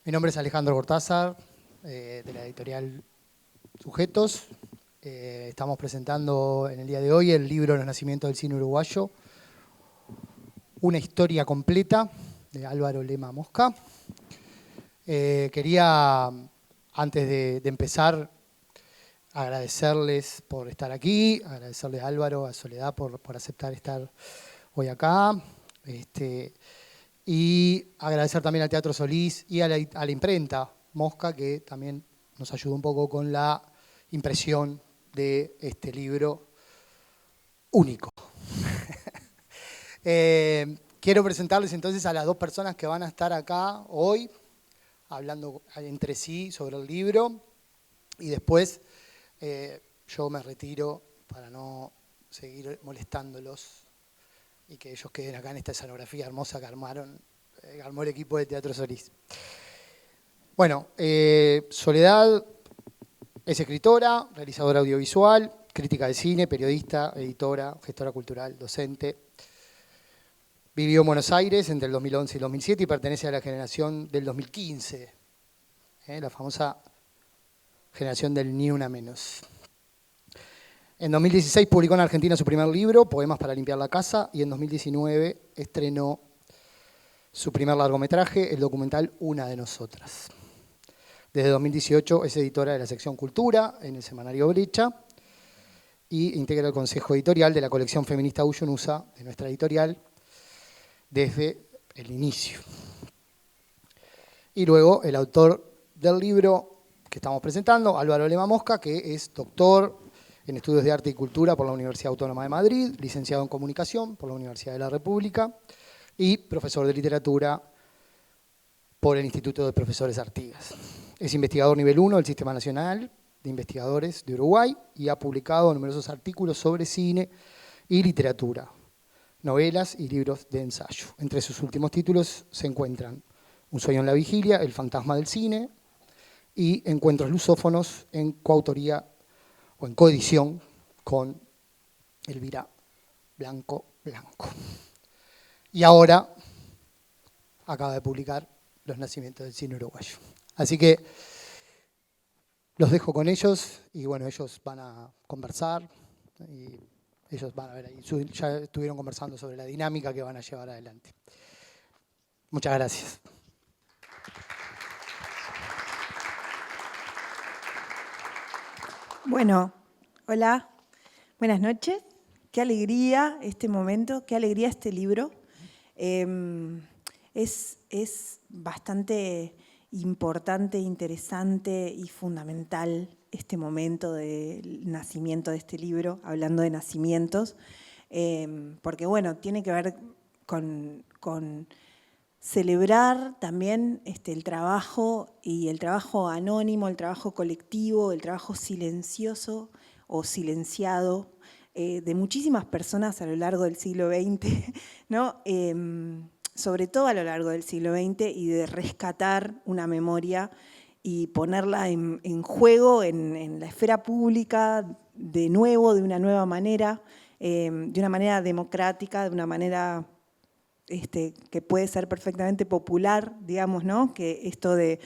Mi nombre es Alejandro Cortázar, de la editorial Sujetos. Estamos presentando en el día de hoy el libro Los nacimientos del cine uruguayo, una historia completa, de Álvaro Lema Mosca. Quería, antes de empezar, agradecerles por estar aquí, agradecerles a Álvaro, a Soledad por aceptar estar hoy acá. Y agradecer también al Teatro Solís y a la imprenta Mosca, que también nos ayudó un poco con la impresión de este libro único. Quiero presentarles entonces a las dos personas que van a estar acá hoy, hablando entre sí sobre el libro, y después yo me retiro para no seguir molestándolos y que ellos queden acá en esta escenografía hermosa que armó el equipo de Teatro Solís. Bueno, Soledad es escritora, realizadora audiovisual, crítica de cine, periodista, editora, gestora cultural, docente. Vivió en Buenos Aires entre el 2011 y el 2007 y pertenece a la generación del 2015, la famosa generación del Ni Una Menos. En 2016 publicó en Argentina su primer libro, Poemas para limpiar la casa, y en 2019 estrenó su primer largometraje, el documental Una de Nosotras. Desde 2018 es editora de la sección Cultura en el semanario Brecha y integra el consejo editorial de la colección feminista Uyunusa, de nuestra editorial, desde el inicio. Y luego el autor del libro que estamos presentando, Álvaro Lema Mosca, que es doctor en Estudios de Arte y Cultura por la Universidad Autónoma de Madrid, licenciado en Comunicación por la Universidad de la República y profesor de Literatura por el Instituto de Profesores Artigas. Es investigador nivel 1 del Sistema Nacional de Investigadores de Uruguay y ha publicado numerosos artículos sobre cine y literatura, novelas y libros de ensayo. Entre sus últimos títulos se encuentran Un sueño en la vigilia, El fantasma del cine y Encuentros lusófonos en coautoría o en coedición con Elvira Blanco. Y ahora acaba de publicar Los nacimientos del cine uruguayo. Así que los dejo con ellos y bueno, ellos van a conversar y ellos van a ver ahí, ya estuvieron conversando sobre la dinámica que van a llevar adelante. Muchas gracias. Bueno, hola, buenas noches. Qué alegría este momento, qué alegría este libro. Es bastante importante, interesante y fundamental este momento del nacimiento de este libro, hablando de nacimientos, porque bueno, tiene que ver con celebrar también el trabajo y el trabajo anónimo, el trabajo colectivo, el trabajo silencioso o silenciado de muchísimas personas a lo largo del siglo XX, ¿no? Sobre todo a lo largo del siglo XX, y de rescatar una memoria y ponerla en juego en la esfera pública de nuevo, de una nueva manera, de una manera democrática, de una manera que puede ser perfectamente popular, digamos, ¿no? Que esto de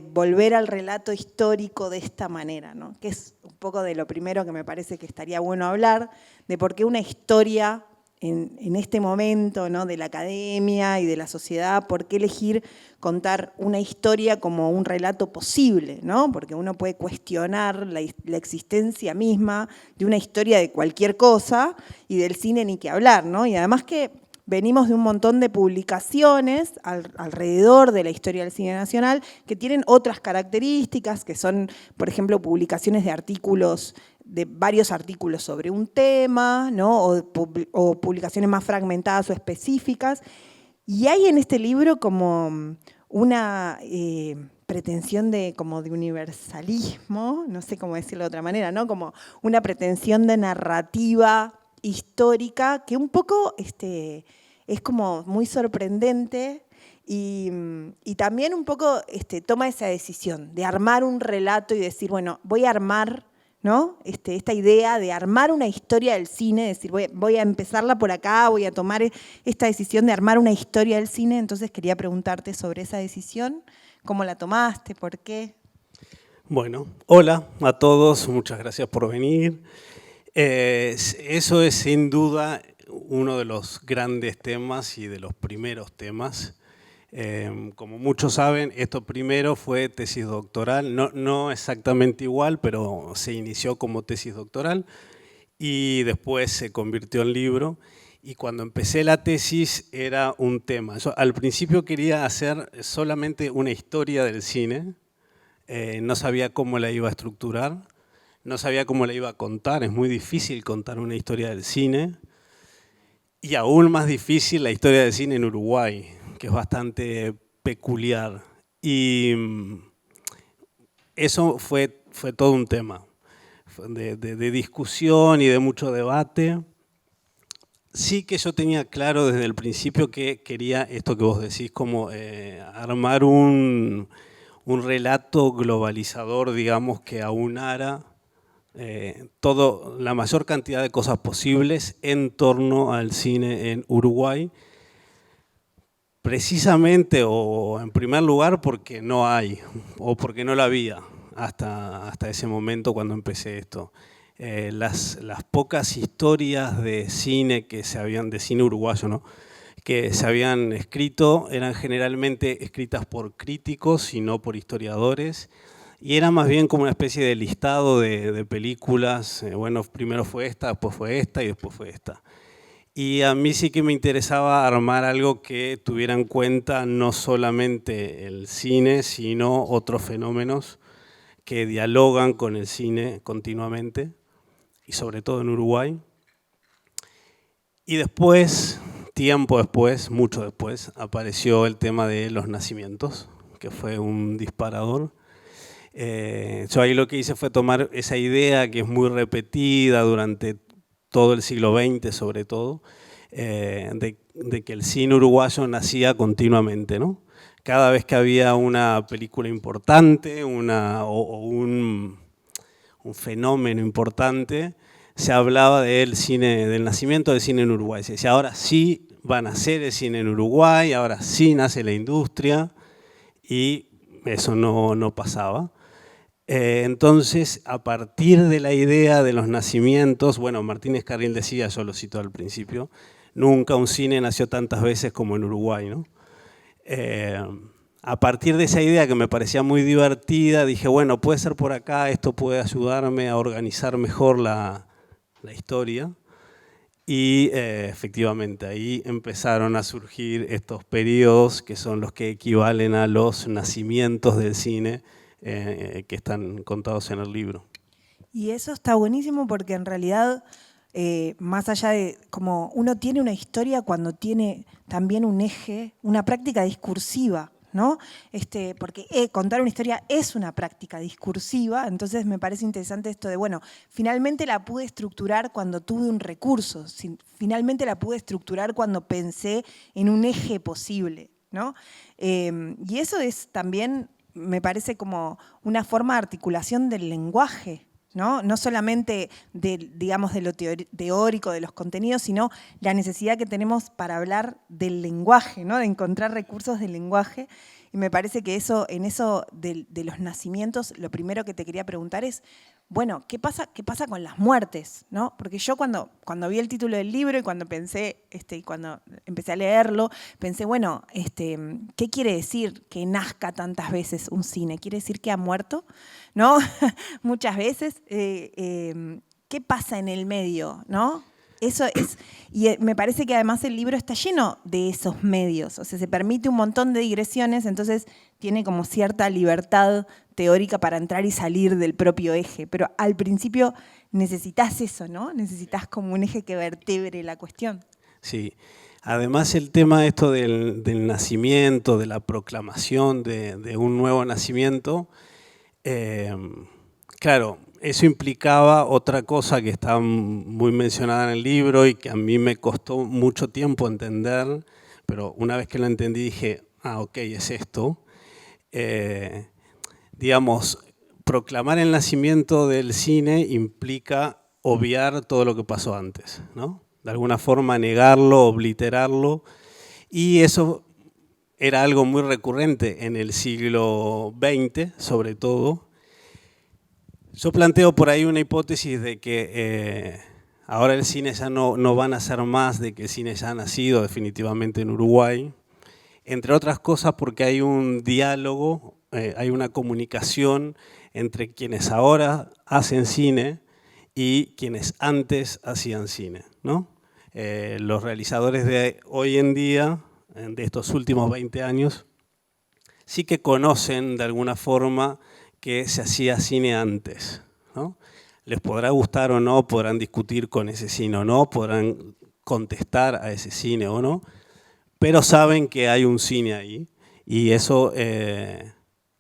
volver al relato histórico de esta manera, ¿no? Que es un poco de lo primero que me parece que estaría bueno hablar, de por qué una historia en este momento, ¿no? De la academia y de la sociedad, por qué elegir contar una historia como un relato posible, ¿no? Porque uno puede cuestionar la existencia misma de una historia de cualquier cosa y del cine ni que hablar, ¿no? Y además que venimos de un montón de publicaciones alrededor de la historia del cine nacional que tienen otras características, que son, por ejemplo, publicaciones de artículos, de varios artículos sobre un tema, ¿no? o publicaciones más fragmentadas o específicas. Y hay en este libro como una pretensión de universalismo, no sé cómo decirlo de otra manera, ¿no? Como una pretensión de narrativa histórica que un poco es como muy sorprendente y también un poco toma esa decisión de armar un relato y decir, bueno, voy a armar, ¿no? Esta idea de armar una historia del cine, decir, voy a empezarla por acá, voy a tomar esta decisión de armar una historia del cine. Entonces quería preguntarte sobre esa decisión, ¿Cómo la tomaste? ¿Por qué? Bueno, hola a todos, muchas gracias por venir. Eso es sin duda uno de los grandes temas y de los primeros temas. Como muchos saben, esto primero fue tesis doctoral, no exactamente igual, pero se inició como tesis doctoral y después se convirtió en libro. Y cuando empecé la tesis era un tema. Yo al principio quería hacer solamente una historia del cine, no sabía cómo la iba a estructurar, no sabía cómo la iba a contar, es muy difícil contar una historia del cine, y aún más difícil la historia del cine en Uruguay, que es bastante peculiar. Y eso fue todo un tema de discusión y de mucho debate. Sí que yo tenía claro desde el principio que quería esto que vos decís, como armar un relato globalizador, digamos, que aunara la mayor cantidad de cosas posibles en torno al cine en Uruguay, precisamente o en primer lugar porque no hay, o porque no la había hasta ese momento cuando empecé esto. Las pocas historias de cine de cine uruguayo, ¿no?, que se habían escrito eran generalmente escritas por críticos y no por historiadores, y era más bien como una especie de listado de películas, bueno, primero fue esta, después fue esta y después fue esta. Y a mí sí que me interesaba armar algo que tuviera en cuenta no solamente el cine, sino otros fenómenos que dialogan con el cine continuamente, y sobre todo en Uruguay. Y después, tiempo después, mucho después, apareció el tema de los nacimientos, que fue un disparador. Yo ahí lo que hice fue tomar esa idea que es muy repetida durante todo el siglo XX, sobre todo, de que el cine uruguayo nacía continuamente, ¿no? Cada vez que había una película importante o un fenómeno importante, se hablaba del nacimiento del cine en Uruguay. Se decía, ahora sí va a nacer el cine en Uruguay, ahora sí nace la industria, y eso no pasaba. Entonces, a partir de la idea de los nacimientos, bueno, Martínez Carril decía, yo lo cito al principio, nunca un cine nació tantas veces como en Uruguay, ¿no? A partir de esa idea que me parecía muy divertida, dije, bueno, puede ser por acá, esto puede ayudarme a organizar mejor la historia. Y efectivamente, ahí empezaron a surgir estos periodos que son los que equivalen a los nacimientos del cine, que están contados en el libro. Y eso está buenísimo porque en realidad, más allá de como uno tiene una historia cuando tiene también un eje, una práctica discursiva, ¿no? Porque contar una historia es una práctica discursiva, entonces me parece interesante esto de, bueno, finalmente la pude estructurar cuando tuve un recurso, finalmente la pude estructurar cuando pensé en un eje posible, ¿no? Y eso es también, me parece como una forma de articulación del lenguaje, ¿no? No solamente digamos, de lo teórico, de los contenidos, sino la necesidad que tenemos para hablar del lenguaje, ¿no? De encontrar recursos del lenguaje. Y me parece que en eso de los nacimientos, lo primero que te quería preguntar es, bueno, ¿qué pasa con las muertes, ¿no? Porque yo cuando vi el título del libro y cuando pensé, cuando empecé a leerlo, pensé, bueno, ¿qué quiere decir que nazca tantas veces un cine? ¿Quiere decir que ha muerto? ¿No? Muchas veces. ¿Qué pasa en el medio, no? Eso es, y me parece que además el libro está lleno de esos medios, o sea, se permite un montón de digresiones, entonces tiene como cierta libertad teórica para entrar y salir del propio eje, pero al principio necesitas eso, ¿no? Necesitas como un eje que vertebre la cuestión. Sí, además el tema esto del nacimiento, de la proclamación de un nuevo nacimiento, claro, eso implicaba otra cosa que está muy mencionada en el libro y que a mí me costó mucho tiempo entender, pero una vez que lo entendí dije, ok, es esto. Digamos, proclamar el nacimiento del cine implica obviar todo lo que pasó antes, ¿no? De alguna forma negarlo, obliterarlo, y eso era algo muy recurrente en el siglo XX, sobre todo. Yo planteo por ahí una hipótesis de que ahora el cine ya no van a ser más, de que el cine ya ha nacido definitivamente en Uruguay, entre otras cosas porque hay un diálogo, hay una comunicación entre quienes ahora hacen cine y quienes antes hacían cine, ¿no? Los realizadores de hoy en día, de estos últimos 20 años, sí que conocen de alguna forma que se hacía cine antes, ¿no? Les podrá gustar o no, podrán discutir con ese cine o no, podrán contestar a ese cine o no, pero saben que hay un cine ahí. Y eso,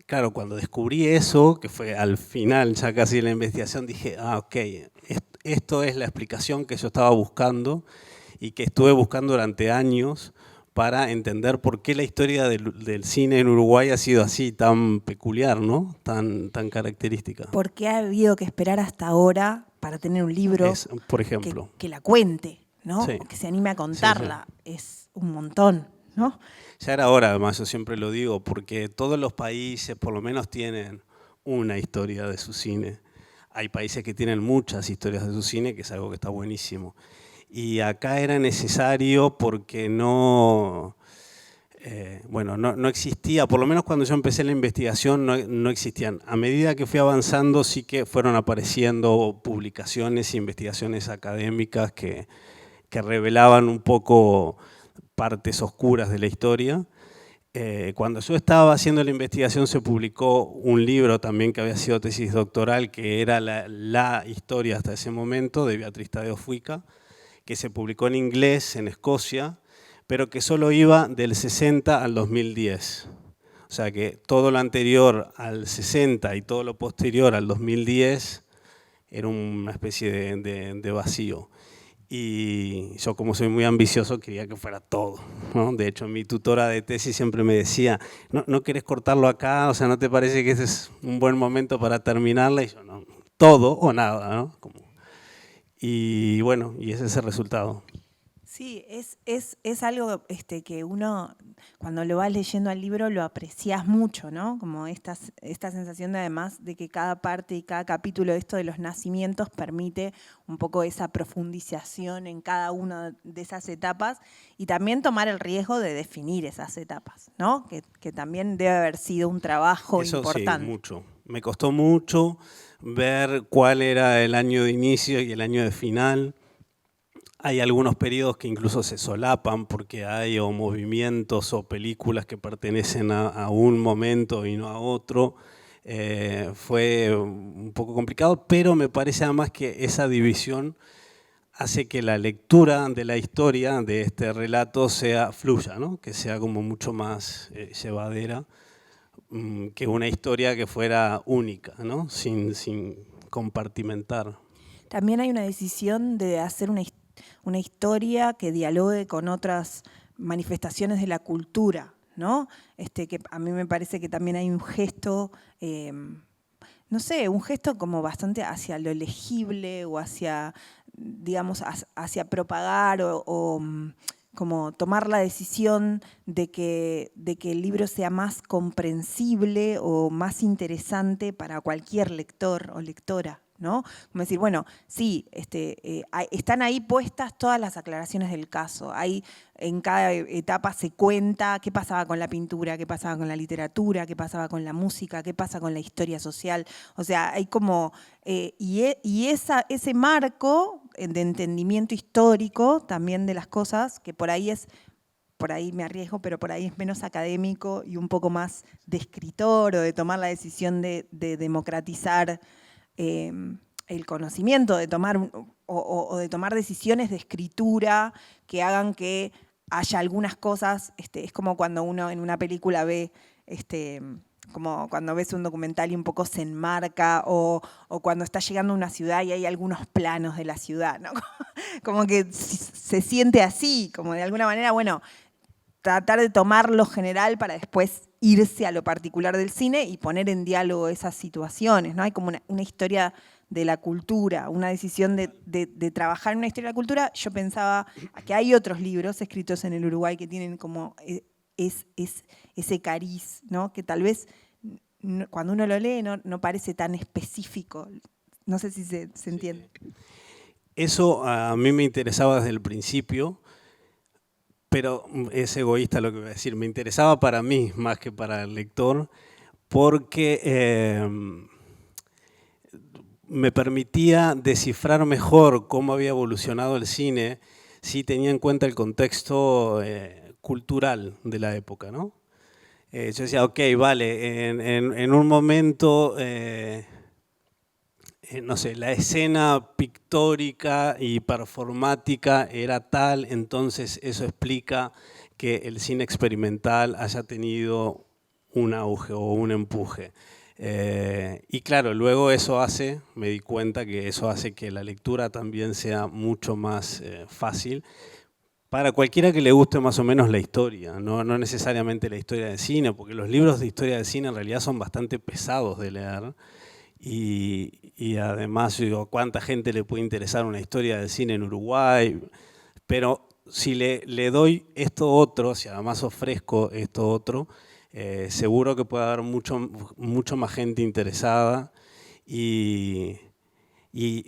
claro, cuando descubrí eso, que fue al final ya casi de la investigación, dije, ok, esto es la explicación que yo estaba buscando y que estuve buscando durante años para entender por qué la historia del cine en Uruguay ha sido así, tan peculiar, ¿no? Tan característica. ¿Por qué ha habido que esperar hasta ahora para tener un libro por ejemplo, que la cuente, ¿no? Sí. O que se anime a contarla? Sí, sí. Es un montón, ¿no? Ya era hora, además, yo siempre lo digo, porque todos los países por lo menos tienen una historia de su cine. Hay países que tienen muchas historias de su cine, que es algo que está buenísimo. Y acá era necesario porque no existía, por lo menos cuando yo empecé la investigación no existían. A medida que fui avanzando sí que fueron apareciendo publicaciones e investigaciones académicas que revelaban un poco partes oscuras de la historia. Cuando yo estaba haciendo la investigación se publicó un libro también que había sido tesis doctoral, que era la historia hasta ese momento de Beatriz Tadeo Fuica, que se publicó en inglés en Escocia, pero que solo iba del 60 al 2010. O sea que todo lo anterior al 60 y todo lo posterior al 2010 era una especie de vacío. Y yo, como soy muy ambicioso, quería que fuera todo, ¿no? De hecho, mi tutora de tesis siempre me decía, ¿no querés cortarlo acá? O sea, ¿no te parece que ese es un buen momento para terminarla? Y yo, no, todo o nada, ¿no? Y bueno, y ese es el resultado. Sí, es algo que uno, cuando lo vas leyendo al libro, lo aprecias mucho, ¿no? Como esta sensación de, además, de que cada parte y cada capítulo de esto de los nacimientos permite un poco esa profundización en cada una de esas etapas y también tomar el riesgo de definir esas etapas, ¿no? Que también debe haber sido un trabajo importante. Sí, mucho. Me costó mucho ver cuál era el año de inicio y el año de final. Hay algunos periodos que incluso se solapan porque hay o movimientos o películas que pertenecen a un momento y no a otro. Fue un poco complicado, pero me parece además que esa división hace que la lectura de la historia de este relato fluya, ¿no? Que sea como mucho más llevadera que una historia que fuera única, ¿no? Sin compartimentar. También hay una decisión de hacer una historia que dialogue con otras manifestaciones de la cultura, ¿no? Que a mí me parece que también hay un gesto, no sé, un gesto como bastante hacia lo legible o hacia, digamos, hacia propagar o como tomar la decisión de que el libro sea más comprensible o más interesante para cualquier lector o lectora, ¿no? Como decir, bueno, sí, están ahí puestas todas las aclaraciones del caso. En cada etapa se cuenta qué pasaba con la pintura, qué pasaba con la literatura, qué pasaba con la música, qué pasa con la historia social. O sea, hay como... ese marco de entendimiento histórico también de las cosas, que por ahí me arriesgo, pero por ahí es menos académico y un poco más de escritor o de tomar la decisión de democratizar el conocimiento, de tomar de tomar decisiones de escritura que hagan que haya algunas cosas, es como cuando uno en una película ve, como cuando ves un documental y un poco se enmarca, o cuando está llegando a una ciudad y hay algunos planos de la ciudad, ¿no? Como que se siente así, como de alguna manera, bueno, tratar de tomar lo general para después irse a lo particular del cine y poner en diálogo esas situaciones, ¿no? Hay como una historia de la cultura, una decisión de trabajar en una historia de la cultura. Yo pensaba que hay otros libros escritos en el Uruguay que tienen como es ese cariz, ¿no? Que tal vez cuando uno lo lee no parece tan específico. No sé si se entiende. Eso a mí me interesaba desde el principio, pero es egoísta lo que voy a decir. Me interesaba para mí más que para el lector, porque me permitía descifrar mejor cómo había evolucionado el cine si tenía en cuenta el contexto cultural de la época, ¿no? Yo decía, ok, vale, en un momento, no sé, la escena pictórica y performática era tal, entonces eso explica que el cine experimental haya tenido un auge o un empuje. Y claro, luego eso me di cuenta que eso hace que la lectura también sea mucho más fácil para cualquiera que le guste más o menos la historia, no necesariamente la historia de cine, porque los libros de historia de cine en realidad son bastante pesados de leer y además, digo, ¿cuánta gente le puede interesar una historia de cine en Uruguay? Pero si le doy esto otro, si además ofrezco esto otro, seguro que puede haber mucho más gente interesada y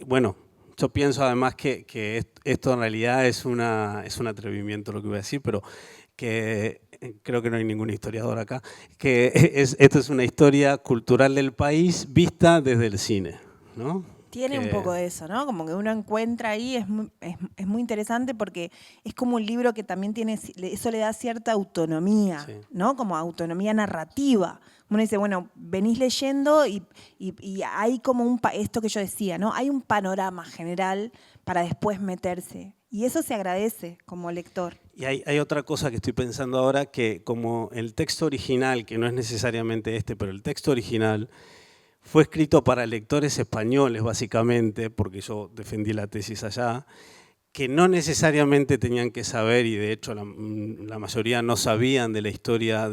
bueno, yo pienso además que esto en realidad es un atrevimiento lo que voy a decir, pero que creo que no hay ningún historiador acá, que esto es una historia cultural del país vista desde el cine, ¿no? Tiene un poco de eso, ¿no? Como que uno encuentra ahí, es muy interesante porque es como un libro que también tiene, eso le da cierta autonomía, sí, ¿no? Como autonomía narrativa. Uno dice, bueno, venís leyendo y hay como esto que yo decía, ¿no? Hay un panorama general para después meterse. Y eso se agradece como lector. Y hay otra cosa que estoy pensando ahora, que como el texto original, que no es necesariamente este, pero el texto original fue escrito para lectores españoles, básicamente, porque yo defendí la tesis allá, que no necesariamente tenían que saber, y de hecho la mayoría no sabían de la historia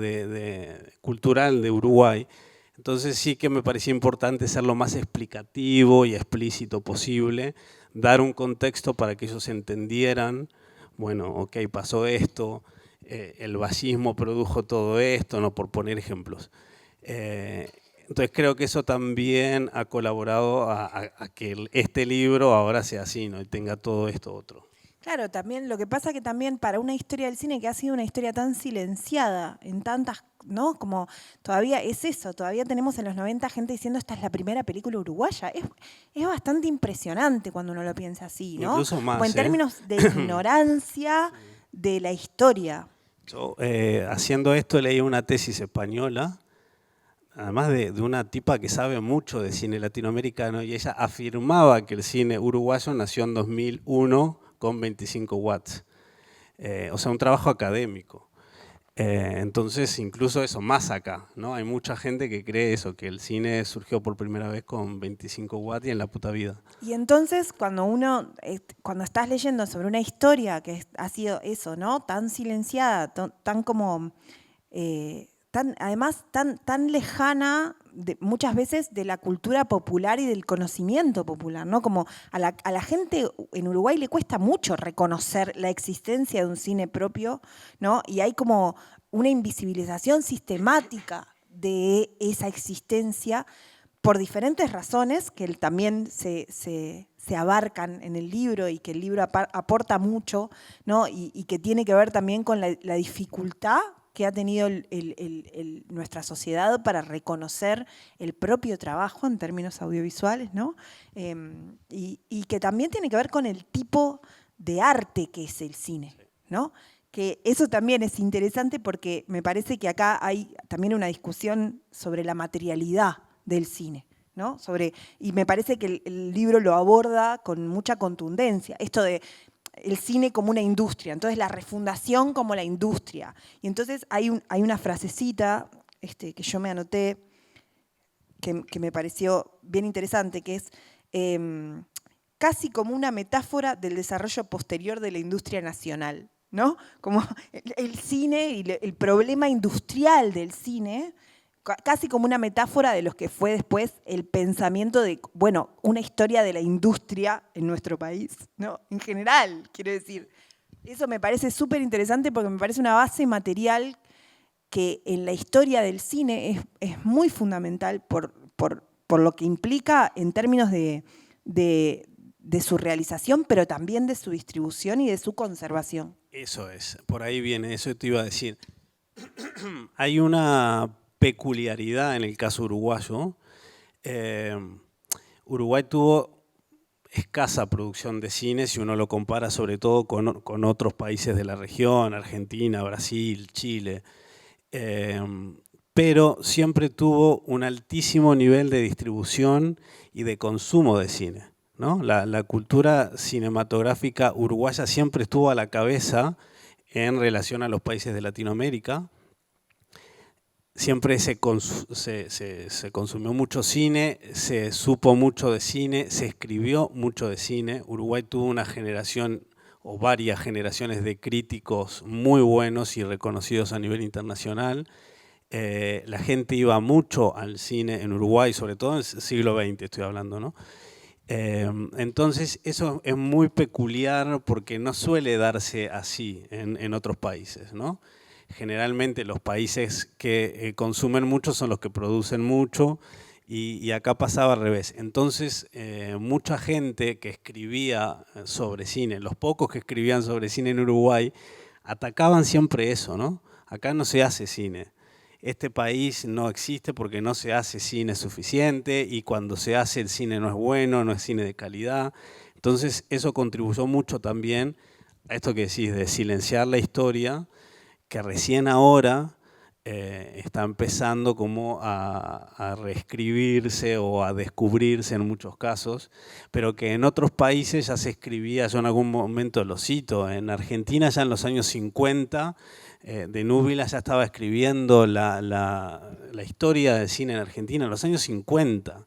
cultural de Uruguay. Entonces sí que me parecía importante ser lo más explicativo y explícito posible, dar un contexto para que ellos entendieran, bueno, ok, pasó esto, el fascismo produjo todo esto, no, por poner ejemplos. Entonces creo que eso también ha colaborado a que este libro ahora sea así, ¿no? Y tenga todo esto otro. Claro, también lo que pasa que también para una historia del cine que ha sido una historia tan silenciada en tantas, ¿no? Como todavía es eso, todavía tenemos en los 90 gente diciendo esta es la primera película uruguaya. Es bastante impresionante cuando uno lo piensa así, ¿no? Incluso más, o en términos de ignorancia de la historia. Yo haciendo esto leí una tesis española, además de una tipa que sabe mucho de cine latinoamericano, y ella afirmaba que el cine uruguayo nació en 2001 con 25 watts. O sea, un trabajo académico. Entonces, incluso eso, más acá, ¿no? Hay mucha gente que cree eso, que el cine surgió por primera vez con 25 watts y en la puta vida. Y entonces, cuando estás leyendo sobre una historia que ha sido eso, ¿no? Tan silenciada, tan como... además tan lejana muchas veces de la cultura popular y del conocimiento popular, ¿no? Como a la gente en Uruguay le cuesta mucho reconocer la existencia de un cine propio, ¿no? Y hay como una invisibilización sistemática de esa existencia por diferentes razones que también se abarcan en el libro y que el libro aporta mucho, ¿no? Y que tiene que ver también con la dificultad que ha tenido nuestra sociedad para reconocer el propio trabajo en términos audiovisuales, ¿no? Y que también tiene que ver con el tipo de arte que es el cine, ¿no? Que eso también es interesante porque me parece que acá hay también una discusión sobre la materialidad del cine, ¿no? Y me parece que el libro lo aborda con mucha contundencia. Esto de el cine como una industria, entonces la refundación como la industria. Y entonces hay una frasecita que yo me anoté que me pareció bien interesante, que es casi como una metáfora del desarrollo posterior de la industria nacional, ¿no? Como el cine y el problema industrial del cine, casi como una metáfora de lo que fue después el pensamiento de, bueno, una historia de la industria en nuestro país, ¿no? En general, quiero decir. Eso me parece súper interesante porque me parece una base material que en la historia del cine es muy fundamental por lo que implica en términos de su realización, pero también de su distribución y de su conservación. Eso es, por ahí viene, eso te iba a decir. Hay una peculiaridad en el caso uruguayo. Uruguay tuvo escasa producción de cine si uno lo compara sobre todo con otros países de la región, Argentina, Brasil, Chile. Pero siempre tuvo un altísimo nivel de distribución y de consumo de cine, ¿no? La cultura cinematográfica uruguaya siempre estuvo a la cabeza en relación a los países de Latinoamérica. Siempre se consumió mucho cine, se supo mucho de cine, se escribió mucho de cine. Uruguay tuvo una generación o varias generaciones de críticos muy buenos y reconocidos a nivel internacional. La gente iba mucho al cine en Uruguay, sobre todo en el siglo XX estoy hablando, ¿no? Entonces eso es muy peculiar porque no suele darse así en otros países, ¿no? Generalmente los países que consumen mucho son los que producen mucho y acá pasaba al revés. Entonces mucha gente que escribía sobre cine, los pocos que escribían sobre cine en Uruguay, atacaban siempre eso, ¿no? Acá no se hace cine. Este país no existe porque no se hace cine suficiente y cuando se hace el cine no es bueno, no es cine de calidad. Entonces eso contribuyó mucho también a esto que decís, de silenciar la historia, que recién ahora está empezando como a reescribirse o a descubrirse en muchos casos, pero que en otros países ya se escribía, yo en algún momento lo cito, en Argentina ya en los años 50, de Núbila ya estaba escribiendo la historia del cine en Argentina en los años 50. O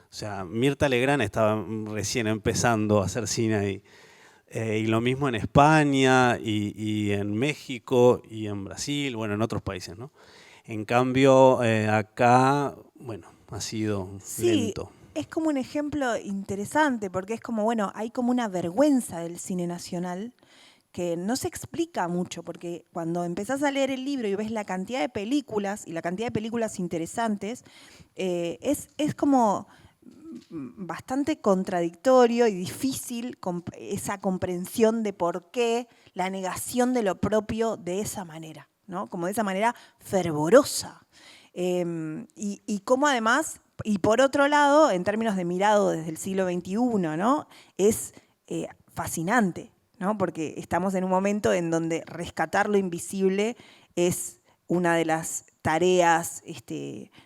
sea, Mirta Legrand estaba recién empezando a hacer cine ahí. Y lo mismo en España y en México y en Brasil, bueno, en otros países, ¿no? En cambio, acá, bueno, ha sido lento. Es como un ejemplo interesante porque es como, bueno, hay como una vergüenza del cine nacional que no se explica mucho, porque cuando empezás a leer el libro y ves la cantidad de películas, y la cantidad de películas interesantes, es como bastante contradictorio y difícil esa comprensión de por qué la negación de lo propio de esa manera, ¿no? Como de esa manera fervorosa. Y cómo además, y por otro lado, en términos de mirado desde el siglo XXI, ¿no? Es fascinante, ¿no? Porque estamos en un momento en donde rescatar lo invisible es una de las tareas,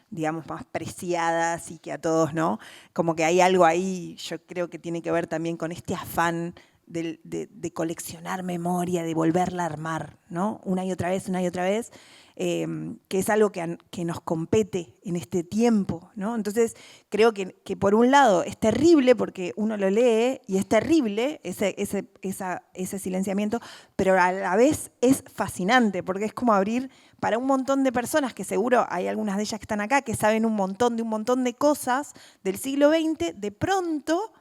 digamos, más preciadas y que a todos, ¿no? Como que hay algo ahí, yo creo que tiene que ver también con este afán de coleccionar memoria, de volverla a armar, ¿no? Una y otra vez, que es algo que nos compete en este tiempo, ¿no? Entonces, creo que por un lado es terrible porque uno lo lee y es terrible ese silenciamiento, pero a la vez es fascinante porque es como abrir para un montón de personas, que seguro hay algunas de ellas que están acá, que saben un montón de cosas del siglo XX, de pronto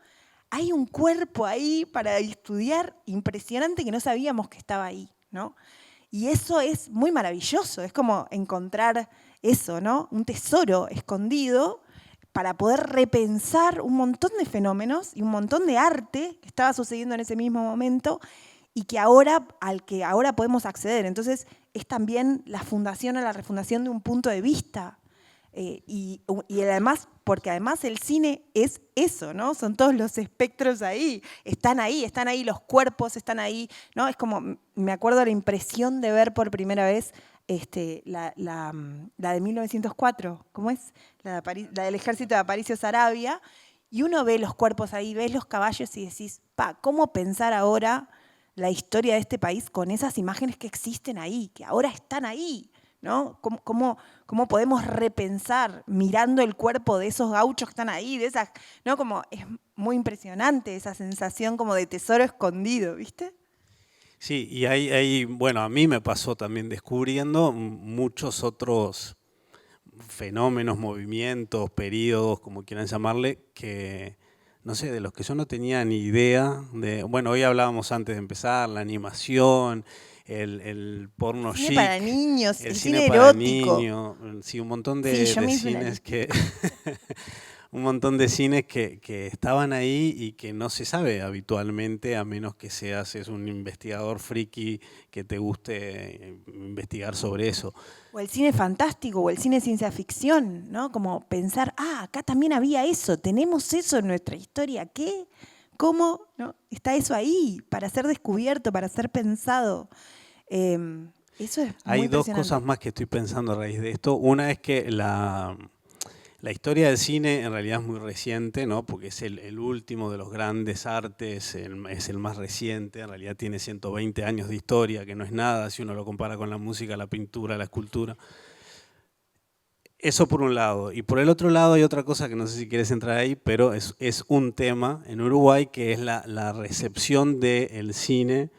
hay un cuerpo ahí para estudiar impresionante que no sabíamos que estaba ahí, ¿no? Y eso es muy maravilloso, es como encontrar eso, ¿no? Un tesoro escondido para poder repensar un montón de fenómenos y un montón de arte que estaba sucediendo en ese mismo momento y que al que ahora podemos acceder. Entonces es también la fundación o la refundación de un punto de vista. Y además, porque además el cine es eso, ¿no? Son todos los espectros ahí, están ahí los cuerpos, están ahí, ¿no? Es como, me acuerdo la impresión de ver por primera vez la de 1904, ¿cómo es? La del ejército de Aparicio Saravia, y uno ve los cuerpos ahí, ves los caballos y decís, ¿cómo pensar ahora la historia de este país con esas imágenes que existen ahí, que ahora están ahí? ¿No? ¿Cómo podemos repensar mirando el cuerpo de esos gauchos que están ahí? De esas, ¿no? Como es muy impresionante esa sensación como de tesoro escondido, ¿viste? Sí, y bueno, a mí me pasó también descubriendo muchos otros fenómenos, movimientos, periodos, como quieran llamarle, que, no sé, de los que yo no tenía ni idea. Bueno, hoy hablábamos antes de empezar, la animación, el porno cine chic, para niños, el cine para erótico. niños, sí, un montón de, Sí, yo de me hice una cines que un montón de cines que estaban ahí y que no se sabe habitualmente, a menos que seas un investigador friki que te guste investigar sobre eso. O el cine fantástico, o el cine ciencia ficción, ¿no? Como pensar, acá también había eso, tenemos eso en nuestra historia, ¿qué? ¿Cómo? ¿No? Está eso ahí, para ser descubierto, para ser pensado. Eso es muy Hay dos impresionante. cosas más que estoy pensando a raíz de esto. Una es que la historia del cine en realidad es muy reciente, ¿no? Porque es el último de los grandes artes, es el más reciente, en realidad tiene 120 años de historia, que no es nada si uno lo compara con la música, la pintura, la escultura. Eso por un lado. Y por el otro lado hay otra cosa que no sé si quieres entrar ahí, pero es un tema en Uruguay que es la recepción del cine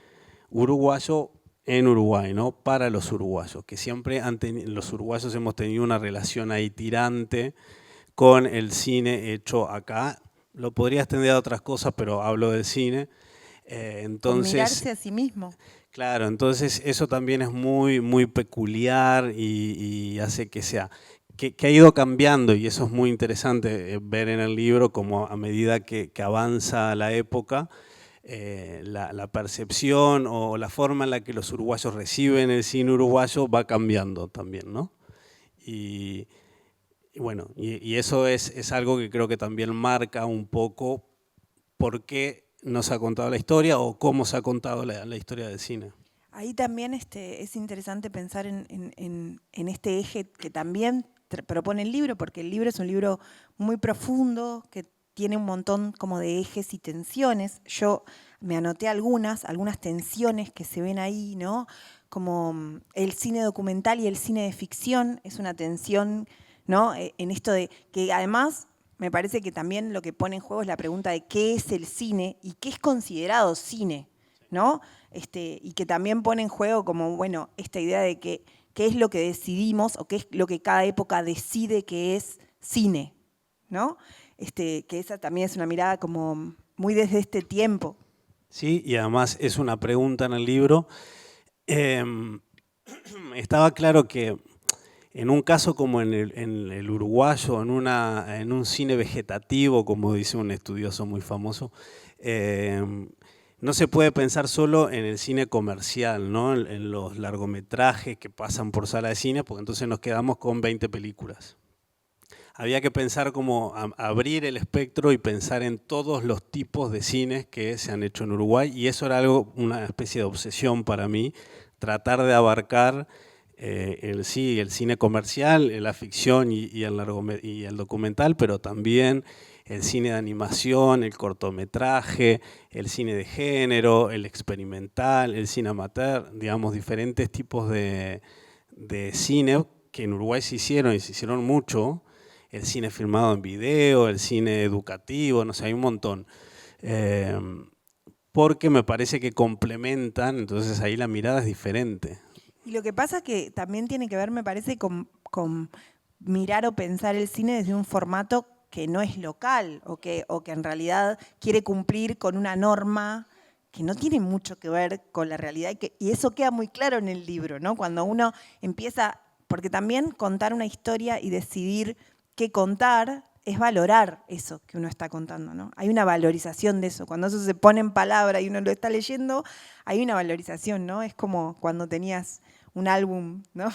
uruguayo en Uruguay, ¿no? Para los uruguayos, que siempre los uruguayos hemos tenido una relación ahí tirante con el cine hecho acá. Lo podría extender a otras cosas, pero hablo del cine. Con mirarse a sí mismo. Claro, entonces eso también es muy, muy peculiar y hace que sea, que ha ido cambiando, y eso es muy interesante ver en el libro como a medida que avanza la época, la percepción o la forma en la que los uruguayos reciben el cine uruguayo va cambiando también, ¿no? Y bueno, y eso es algo que creo que también marca un poco por qué no se ha contado la historia o cómo se ha contado la historia del cine. Ahí también es interesante pensar en este eje que también propone el libro, porque el libro es un libro muy profundo, que tiene un montón como de ejes y tensiones. Yo me anoté algunas tensiones que se ven ahí, ¿no? Como el cine documental y el cine de ficción, es una tensión, ¿no? En esto de que además me parece que también lo que pone en juego es la pregunta de qué es el cine y qué es considerado cine, ¿no? Y que también pone en juego como, bueno, esta idea de que qué es lo que decidimos o qué es lo que cada época decide que es cine, ¿no? Que esa también es una mirada como muy desde este tiempo. Sí, y además es una pregunta en el libro. Estaba claro que en un caso como en el uruguayo, en un cine vegetativo, como dice un estudioso muy famoso, no se puede pensar solo en el cine comercial, ¿no? En los largometrajes que pasan por sala de cine, porque entonces nos quedamos con 20 películas. Había que pensar como abrir el espectro y pensar en todos los tipos de cines que se han hecho en Uruguay, y eso era una especie de obsesión para mí, tratar de abarcar el cine comercial, la ficción y el documental, pero también el cine de animación, el cortometraje, el cine de género, el experimental, el cine amateur, digamos, diferentes tipos de cine que en Uruguay se hicieron y se hicieron mucho, el cine filmado en video, el cine educativo, no sé, hay un montón. Porque me parece que complementan, entonces ahí la mirada es diferente. Y lo que pasa es que también tiene que ver, me parece, con mirar o pensar el cine desde un formato que no es local o que en realidad quiere cumplir con una norma que no tiene mucho que ver con la realidad y eso queda muy claro en el libro, ¿no? Cuando uno empieza, porque también contar una historia y decidir qué contar es valorar eso que uno está contando, ¿no? Hay una valorización de eso. Cuando eso se pone en palabra y uno lo está leyendo, hay una valorización, ¿no? Es como cuando tenías un álbum, ¿no?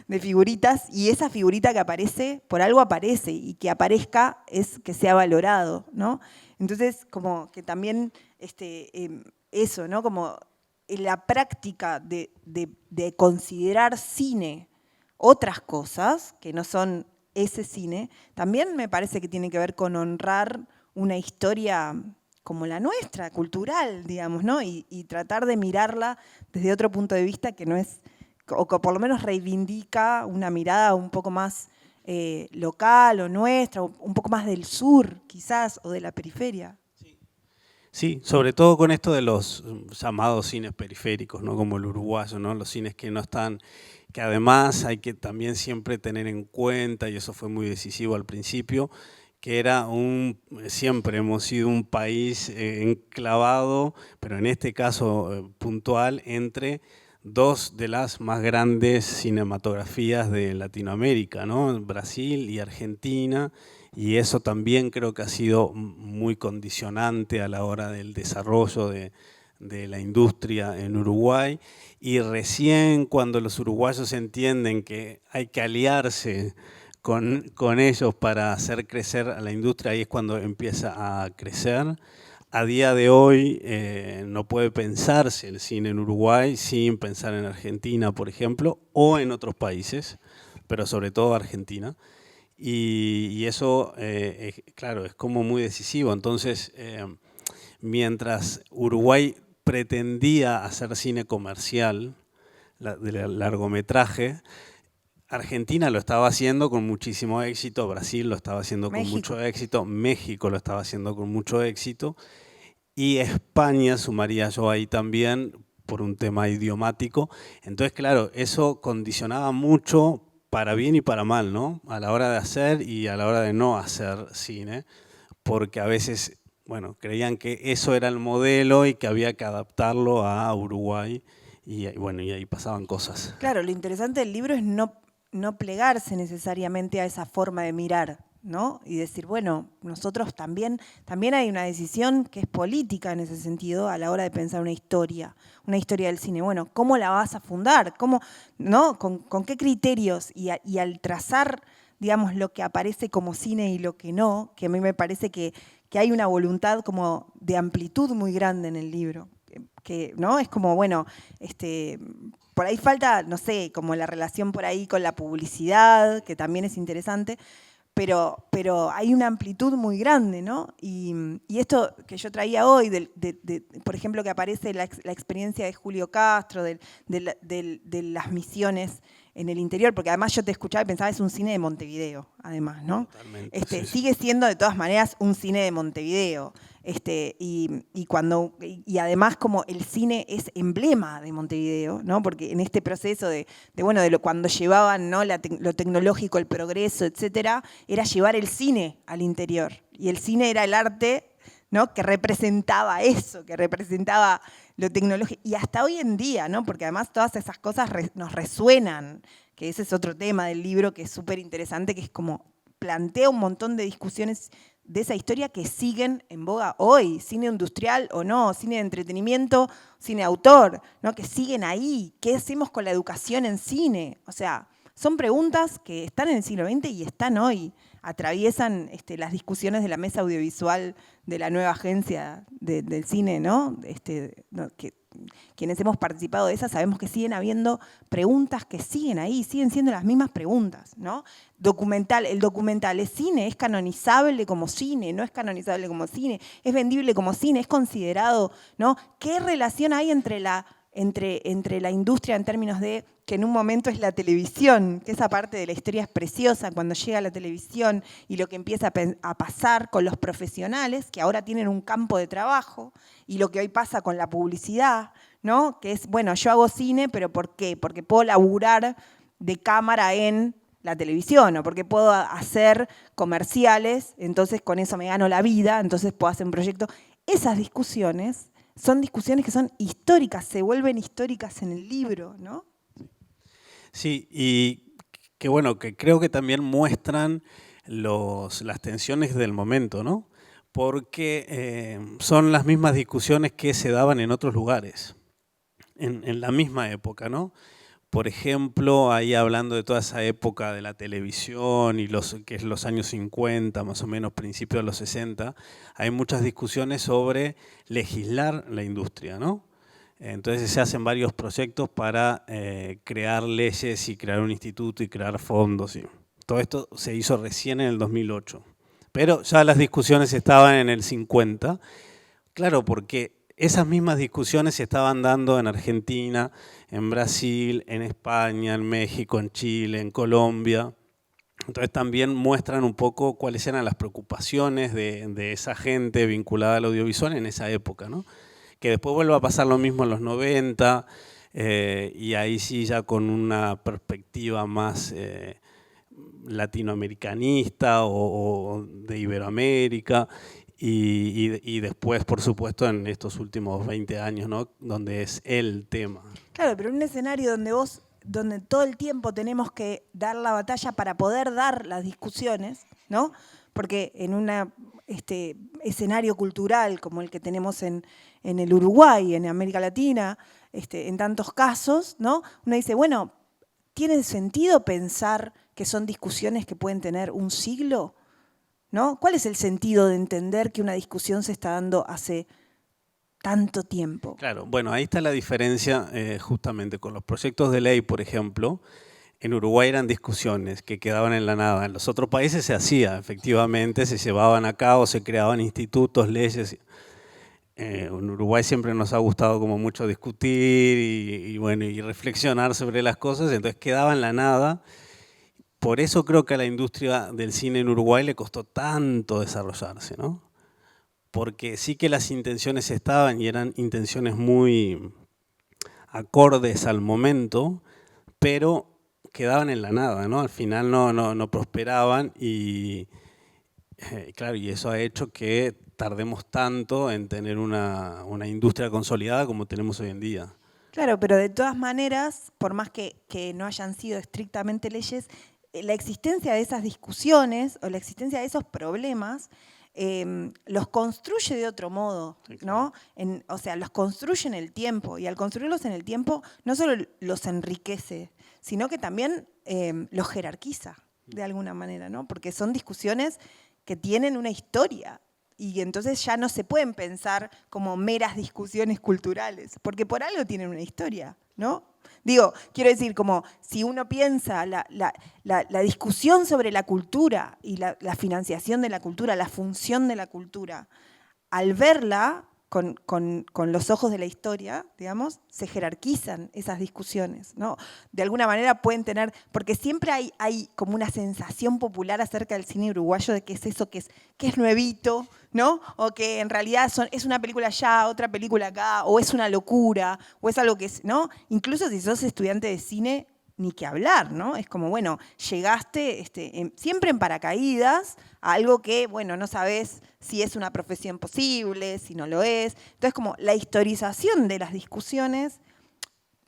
De figuritas y esa figurita que aparece, por algo aparece y que aparezca es que sea valorado, ¿no? Entonces, como que también eso, ¿no? Como la práctica de considerar cine otras cosas que no son ese cine, también me parece que tiene que ver con honrar una historia como la nuestra, cultural, digamos, ¿no? Y tratar de mirarla desde otro punto de vista que no es, o que por lo menos reivindica una mirada un poco más local o nuestra, un poco más del sur, quizás, o de la periferia. Sí, sobre todo con esto de los llamados cines periféricos, ¿no? Como el uruguayo, ¿no? Los cines que no están, que además hay que también siempre tener en cuenta, y eso fue muy decisivo al principio, que siempre hemos sido un país enclavado, pero en este caso puntual, entre dos de las más grandes cinematografías de Latinoamérica, ¿no? Brasil y Argentina, y eso también creo que ha sido muy condicionante a la hora del desarrollo de la industria en Uruguay, y recién cuando los uruguayos entienden que hay que aliarse con ellos para hacer crecer a la industria, ahí es cuando empieza a crecer. A día de hoy no puede pensarse el cine en Uruguay sin pensar en Argentina, por ejemplo, o en otros países, pero sobre todo Argentina. Y eso, claro, es como muy decisivo. Entonces, mientras Uruguay pretendía hacer cine comercial, de largometraje, Argentina lo estaba haciendo con muchísimo éxito, Brasil lo estaba haciendo con mucho éxito, México lo estaba haciendo con mucho éxito, y España sumaría yo ahí también por un tema idiomático. Entonces, claro, eso condicionaba mucho para bien y para mal, ¿no? A la hora de hacer y a la hora de no hacer cine, porque a veces, bueno, creían que eso era el modelo y que había que adaptarlo a Uruguay, y bueno, y ahí pasaban cosas. Claro, lo interesante del libro es no plegarse necesariamente a esa forma de mirar, ¿no? Y decir, bueno, nosotros también hay una decisión que es política en ese sentido a la hora de pensar una historia del cine. Bueno, ¿cómo la vas a fundar? ¿Cómo, no? ¿Con qué criterios? Y al trazar, digamos, lo que aparece como cine y lo que no, que a mí me parece que hay una voluntad como de amplitud muy grande en el libro. Que, ¿no? Es como, bueno, por ahí falta, no sé, como la relación por ahí con la publicidad, que también es interesante, pero hay una amplitud muy grande, ¿no? Y esto que yo traía hoy, por ejemplo, que aparece la experiencia de Julio Castro, de las misiones en el interior, porque además yo te escuchaba y pensaba, es un cine de Montevideo, además, ¿no? Totalmente, sí. Sigue siendo de todas maneras un cine de Montevideo. Y además como el cine es emblema de Montevideo, ¿no? Porque en este proceso cuando llevaban, ¿no? lo tecnológico, el progreso, etcétera, era llevar el cine al interior. Y el cine era el arte, ¿no? Que representaba eso, que representaba lo tecnológico. Y hasta hoy en día, ¿no? Porque además todas esas cosas nos resuenan, que ese es otro tema del libro que es súper interesante, que es como plantea un montón de discusiones de esa historia que siguen en boga hoy, cine industrial o no, cine de entretenimiento, cine autor, ¿no? Que siguen ahí. ¿Qué hacemos con la educación en cine? O sea, son preguntas que están en el siglo XX y están hoy, atraviesan las discusiones de la mesa audiovisual de la nueva agencia del cine, ¿no? Quienes hemos participado de esas sabemos que siguen habiendo preguntas que siguen ahí, siguen siendo las mismas preguntas, ¿no? El documental ¿es cine? ¿Es canonizable como cine? ¿No es canonizable como cine? ¿Es vendible como cine? ¿Es considerado? ¿No? ¿Qué relación hay entre la industria en términos de que en un momento es la televisión, que esa parte de la historia es preciosa cuando llega la televisión y lo que empieza a pasar con los profesionales, que ahora tienen un campo de trabajo, y lo que hoy pasa con la publicidad, ¿no? Que es, bueno, yo hago cine, pero ¿por qué? Porque puedo laburar de cámara en la televisión, o porque puedo hacer comerciales, entonces con eso me gano la vida, entonces puedo hacer un proyecto. Esas discusiones son discusiones que son históricas, se vuelven históricas en el libro, ¿no? Sí, y que bueno, que creo que también muestran las tensiones del momento, ¿no? Porque son las mismas discusiones que se daban en otros lugares, en la misma época, ¿no? Por ejemplo, ahí hablando de toda esa época de la televisión y que es los años 50, más o menos, principios de los 60, hay muchas discusiones sobre legislar la industria, ¿no? Entonces se hacen varios proyectos para crear leyes y crear un instituto y crear fondos. Y todo esto se hizo recién en el 2008. Pero ya las discusiones estaban en el 50. Claro, porque esas mismas discusiones se estaban dando en Argentina, en Brasil, en España, en México, en Chile, en Colombia. Entonces también muestran un poco cuáles eran las preocupaciones de esa gente vinculada al audiovisual en esa época, ¿no? Que después vuelva a pasar lo mismo en los 90, y ahí sí ya con una perspectiva más latinoamericanista o de Iberoamérica. y después, por supuesto, en estos últimos 20 años, ¿no? Donde es el tema. Claro, pero en un escenario donde todo el tiempo tenemos que dar la batalla para poder dar las discusiones, ¿no? Porque en un escenario cultural como el que tenemos en el Uruguay, en América Latina, en tantos casos, ¿no? Uno dice, bueno, ¿tiene sentido pensar que son discusiones que pueden tener un siglo? ¿No? ¿Cuál es el sentido de entender que una discusión se está dando hace tanto tiempo? Claro, bueno, ahí está la diferencia justamente con los proyectos de ley, por ejemplo. En Uruguay eran discusiones que quedaban en la nada. En los otros países se hacía, efectivamente, se llevaban a cabo, se creaban institutos, leyes. En Uruguay siempre nos ha gustado como mucho discutir y reflexionar sobre las cosas, entonces quedaba en la nada. Por eso creo que a la industria del cine en Uruguay le costó tanto desarrollarse, ¿no? Porque sí que las intenciones estaban y eran intenciones muy acordes al momento, pero quedaban en la nada, ¿no? Al final no prosperaban y claro, y eso ha hecho que tardemos tanto en tener una industria consolidada como tenemos hoy en día. Claro, pero de todas maneras, por más que no hayan sido estrictamente leyes, la existencia de esas discusiones o la existencia de esos problemas los construye de otro modo, ¿no? O sea, los construye en el tiempo y al construirlos en el tiempo no solo los enriquece, sino que también los jerarquiza de alguna manera, ¿no? Porque son discusiones que tienen una historia y entonces ya no se pueden pensar como meras discusiones culturales, porque por algo tienen una historia, ¿no? Digo, quiero decir, como si uno piensa la discusión sobre la cultura y la financiación de la cultura, la función de la cultura, al verla con los ojos de la historia, digamos, se jerarquizan esas discusiones, ¿no? De alguna manera pueden tener, porque siempre hay como una sensación popular acerca del cine uruguayo de que es eso que es nuevito, ¿no? O que en realidad es una película allá, otra película acá, o es una locura, o es algo que es, ¿no? Incluso si sos estudiante de cine, ni que hablar, ¿no? Es como, bueno, llegaste siempre en paracaídas a algo que, bueno, no sabés si es una profesión posible, si no lo es. Entonces, como la historización de las discusiones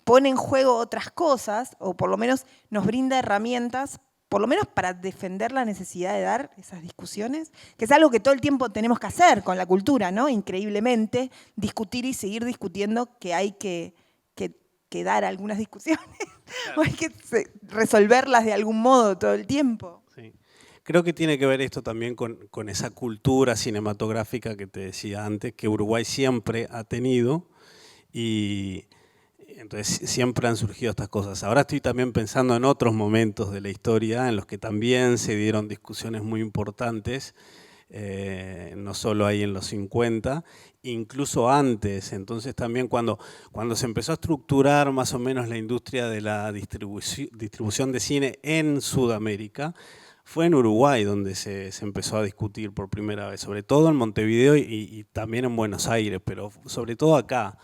pone en juego otras cosas, o por lo menos nos brinda herramientas, por lo menos para defender la necesidad de dar esas discusiones, que es algo que todo el tiempo tenemos que hacer con la cultura, ¿no? Increíblemente, discutir y seguir discutiendo que hay que dar algunas discusiones, claro. O hay que resolverlas de algún modo todo el tiempo. Sí. Creo que tiene que ver esto también con esa cultura cinematográfica que te decía antes, que Uruguay siempre ha tenido y entonces siempre han surgido estas cosas. Ahora estoy también pensando en otros momentos de la historia en los que también se dieron discusiones muy importantes, no solo ahí en los 50, incluso antes. Entonces también cuando se empezó a estructurar más o menos la industria de la distribución de cine en Sudamérica, fue en Uruguay donde se empezó a discutir por primera vez, sobre todo en Montevideo y también en Buenos Aires, pero sobre todo acá.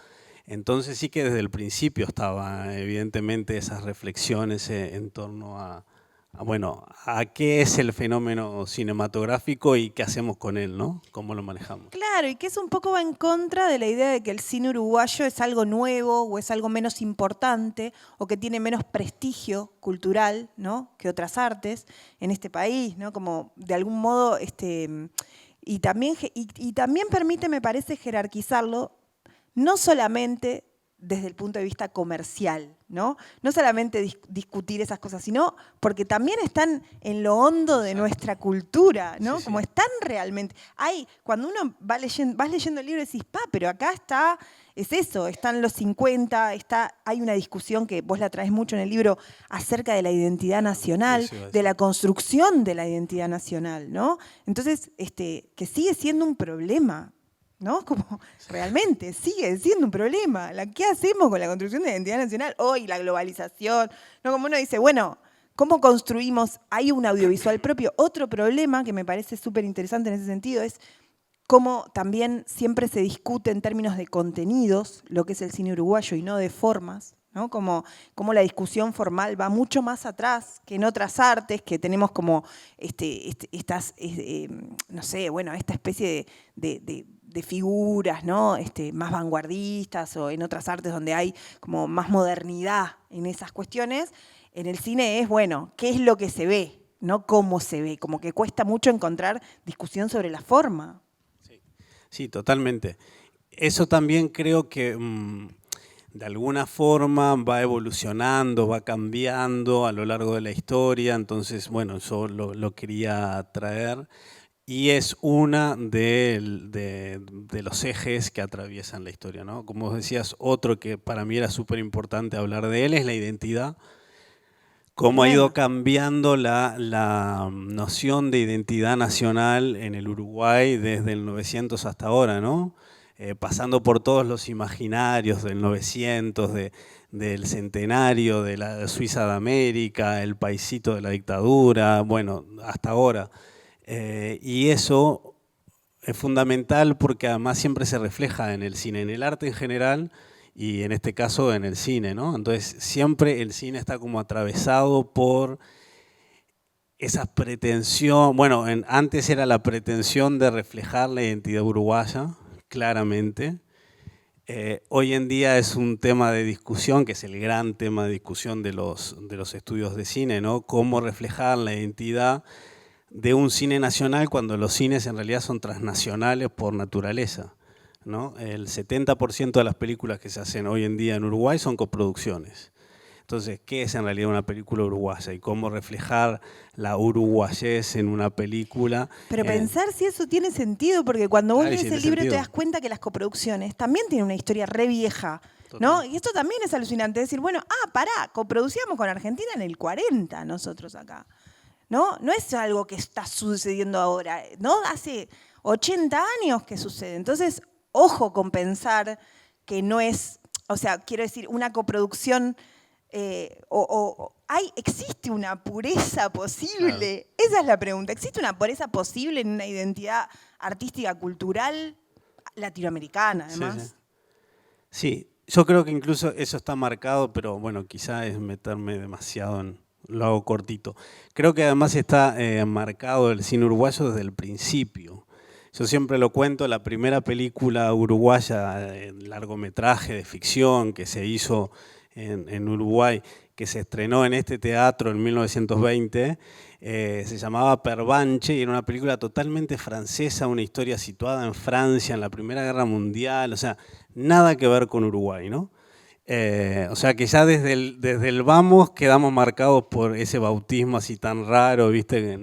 Entonces sí que desde el principio estaban evidentemente esas reflexiones en torno a qué es el fenómeno cinematográfico y qué hacemos con él, ¿no? ¿Cómo lo manejamos? Claro, y que eso un poco va en contra de la idea de que el cine uruguayo es algo nuevo o es algo menos importante o que tiene menos prestigio cultural, ¿no? Que otras artes en este país, ¿no? Como de algún modo, y también permite, me parece, jerarquizarlo, no solamente desde el punto de vista comercial, ¿no? No solamente discutir esas cosas, sino porque también están en lo hondo de nuestra cultura, ¿no? Sí, como están realmente. Cuando uno vas leyendo el libro y decís, pero acá es eso, están los 50, hay una discusión que vos la traes mucho en el libro acerca de la identidad nacional, de la construcción de la identidad nacional, ¿no? Entonces, que sigue siendo un problema, ¿no? Como realmente sigue siendo un problema. ¿Qué hacemos con la construcción de la identidad nacional? Hoy la globalización, ¿no? Como uno dice, bueno, ¿cómo construimos? Hay un audiovisual propio. Otro problema que me parece súper interesante en ese sentido es cómo también siempre se discute en términos de contenidos lo que es el cine uruguayo y no de formas, ¿no? Como la discusión formal va mucho más atrás que en otras artes, que tenemos como estas, no sé, bueno, esta especie de figuras, ¿no? Más vanguardistas, o en otras artes donde hay como más modernidad en esas cuestiones. En el cine es, bueno, ¿qué es lo que se ve? No cómo se ve, como que cuesta mucho encontrar discusión sobre la forma. Sí, totalmente. Eso también creo que de alguna forma va evolucionando, va cambiando a lo largo de la historia, entonces, bueno, yo lo quería traer y es una de los ejes que atraviesan la historia, ¿no? Como vos decías, otro que para mí era súper importante hablar de él es la identidad. Cómo ha ido cambiando la noción de identidad nacional en el Uruguay desde el 900 hasta ahora, ¿no? Pasando por todos los imaginarios del 900, del centenario de la Suiza de América, el paisito de la dictadura, bueno, hasta ahora. Y eso es fundamental porque además siempre se refleja en el cine, en el arte en general, y en este caso en el cine, ¿no? Entonces siempre el cine está como atravesado por esa pretensión, bueno, antes era la pretensión de reflejar la identidad uruguaya, claramente. Hoy en día es un tema de discusión, que es el gran tema de discusión de los estudios de cine, ¿no? Cómo reflejar la identidad de un cine nacional cuando los cines en realidad son transnacionales por naturaleza, ¿no? El 70% de las películas que se hacen hoy en día en Uruguay son coproducciones. Entonces, ¿qué es en realidad una película uruguaya? Y cómo reflejar la uruguayés en una película. Pero pensar si eso tiene sentido, porque cuando vos lees el libro te das cuenta que las coproducciones también tienen una historia re vieja, ¿no? Y esto también es alucinante, decir, bueno, pará, coproducíamos con Argentina en el 40 nosotros acá, ¿no? No es algo que está sucediendo ahora, ¿no? Hace 80 años que sucede. Entonces, ojo con pensar que no es, o sea, quiero decir, una coproducción, ¿existe una pureza posible? Claro. Esa es la pregunta. ¿Existe una pureza posible en una identidad artística, cultural, latinoamericana, además? Sí, yo creo que incluso eso está marcado, pero bueno, quizá es meterme demasiado en... Lo hago cortito. Creo que además está marcado el cine uruguayo desde el principio. Yo siempre lo cuento, la primera película uruguaya, largometraje de ficción que se hizo en Uruguay, que se estrenó en este teatro en 1920, se llamaba Perbanche y era una película totalmente francesa, una historia situada en Francia en la Primera Guerra Mundial, o sea, nada que ver con Uruguay, ¿no? O sea que ya desde el vamos quedamos marcados por ese bautismo así tan raro, ¿viste?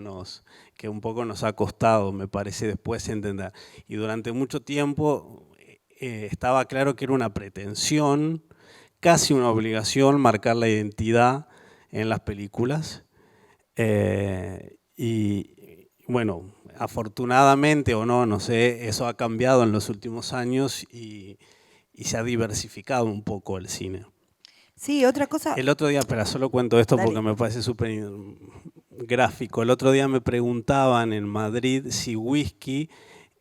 Que un poco nos ha costado, me parece, después entender. Y durante mucho tiempo estaba claro que era una pretensión, casi una obligación, marcar la identidad en las películas. Y bueno, afortunadamente o no, no sé, eso ha cambiado en los últimos años y se ha diversificado un poco el cine. Sí, otra cosa... El otro día, pero solo cuento esto porque me parece súper gráfico. El otro día me preguntaban en Madrid si Whisky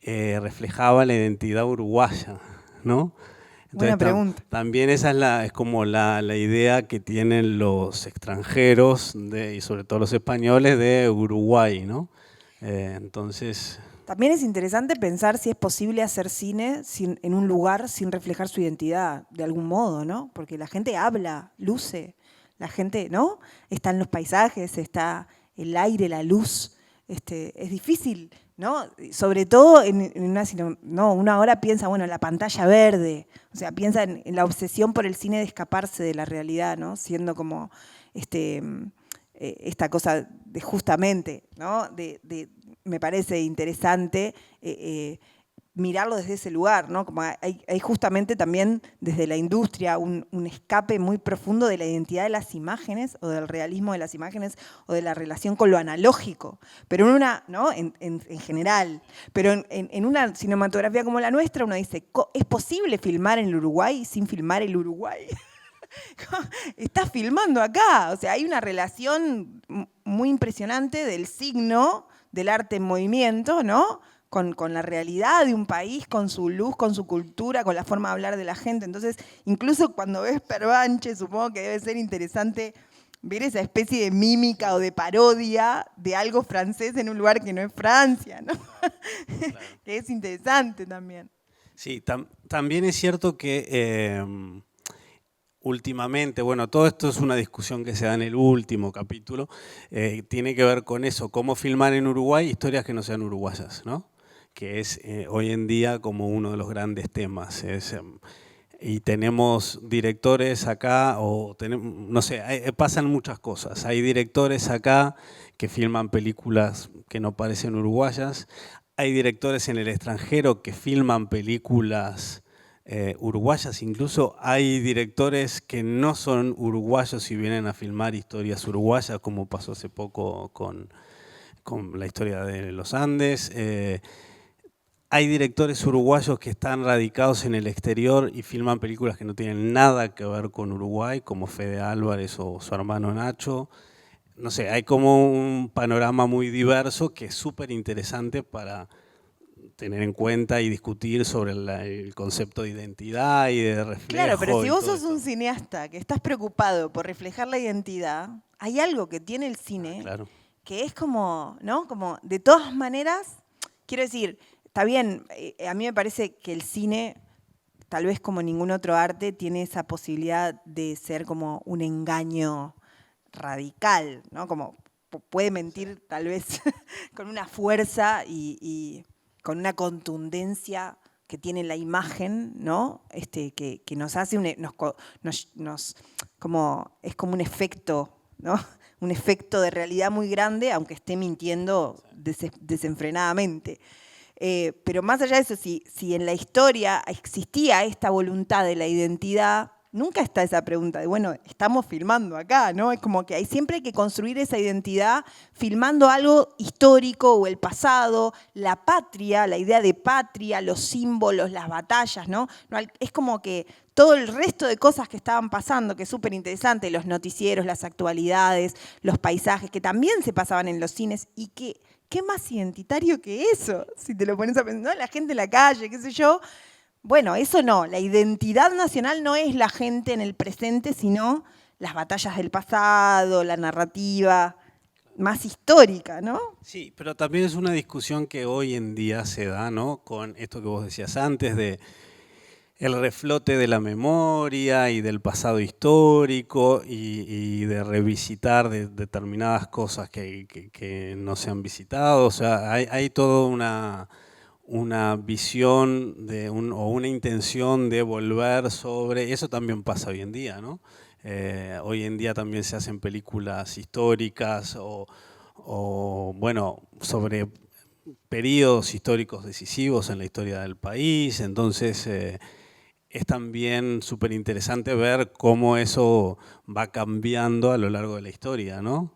reflejaba la identidad uruguaya, ¿no? Entonces, buena pregunta. También esa es como la idea que tienen los extranjeros y sobre todo los españoles de Uruguay, ¿no? Entonces... También es interesante pensar si es posible hacer cine en un lugar sin reflejar su identidad, de algún modo, ¿no? Porque la gente habla, luce, la gente, ¿no? Están los paisajes, está el aire, la luz. Es difícil, ¿no? Sobre todo en una cine, no, uno ahora piensa, bueno, la pantalla verde, o sea, piensa en la obsesión por el cine de escaparse de la realidad, ¿no? Siendo como esta cosa de justamente, ¿no? Me parece interesante mirarlo desde ese lugar, ¿no? Como hay justamente también desde la industria un escape muy profundo de la identidad de las imágenes o del realismo de las imágenes o de la relación con lo analógico, pero en una, ¿no? en general, pero en una cinematografía como la nuestra uno dice, ¿es posible filmar en el Uruguay sin filmar el Uruguay? Estás filmando acá, o sea, hay una relación muy impresionante del signo del arte en movimiento, ¿no? con la realidad de un país, con su luz, con su cultura, con la forma de hablar de la gente. Entonces, incluso cuando ves Perbanche, supongo que debe ser interesante ver esa especie de mímica o de parodia de algo francés en un lugar que no es Francia, ¿no? Claro. Que es interesante también. Sí, también es cierto que últimamente, bueno, todo esto es una discusión que se da en el último capítulo, tiene que ver con eso, cómo filmar en Uruguay historias que no sean uruguayas, ¿no? Que es hoy en día como uno de los grandes temas. Y tenemos directores acá, o no sé, pasan muchas cosas. Hay directores acá que filman películas que no parecen uruguayas, hay directores en el extranjero que filman películas uruguayas, incluso hay directores que no son uruguayos y vienen a filmar historias uruguayas, como pasó hace poco con la historia de los Andes. Hay directores uruguayos que están radicados en el exterior y filman películas que no tienen nada que ver con Uruguay, como Fede Álvarez o su hermano Nacho. No sé, hay como un panorama muy diverso que es súper interesante para tener en cuenta y discutir sobre el concepto de identidad y de reflejo. Claro, pero si vos sos un cineasta que estás preocupado por reflejar la identidad, hay algo que tiene el cine claro, que es como, ¿no? Como de todas maneras, quiero decir, está bien, a mí me parece que el cine, tal vez como ningún otro arte, tiene esa posibilidad de ser como un engaño radical, ¿no? Como puede mentir tal vez con una fuerza y con una contundencia que tiene la imagen, ¿no? Que nos hace como es como un efecto, ¿no? Un efecto de realidad muy grande, aunque esté mintiendo desenfrenadamente. Pero más allá de eso, si en la historia existía esta voluntad de la identidad, nunca está esa pregunta de, bueno, estamos filmando acá, ¿no? Es como que siempre hay que construir esa identidad filmando algo histórico o el pasado, la patria, la idea de patria, los símbolos, las batallas, ¿no? Es como que todo el resto de cosas que estaban pasando, que es súper interesante, los noticieros, las actualidades, los paisajes, que también se pasaban en los cines y que, ¿qué más identitario que eso? Si te lo pones a pensar, ¿no? La gente en la calle, qué sé yo. Bueno, eso no, la identidad nacional no es la gente en el presente, sino las batallas del pasado, la narrativa más histórica, ¿no? Sí, pero también es una discusión que hoy en día se da, ¿no? Con esto que vos decías antes de el reflote de la memoria y del pasado histórico y de revisitar determinadas cosas que no se han visitado. O sea, hay toda una visión o una intención de volver sobre, eso también pasa hoy en día, ¿no? Hoy en día también se hacen películas históricas o bueno, sobre periodos históricos decisivos en la historia del país, entonces es también súper interesante ver cómo eso va cambiando a lo largo de la historia, ¿no?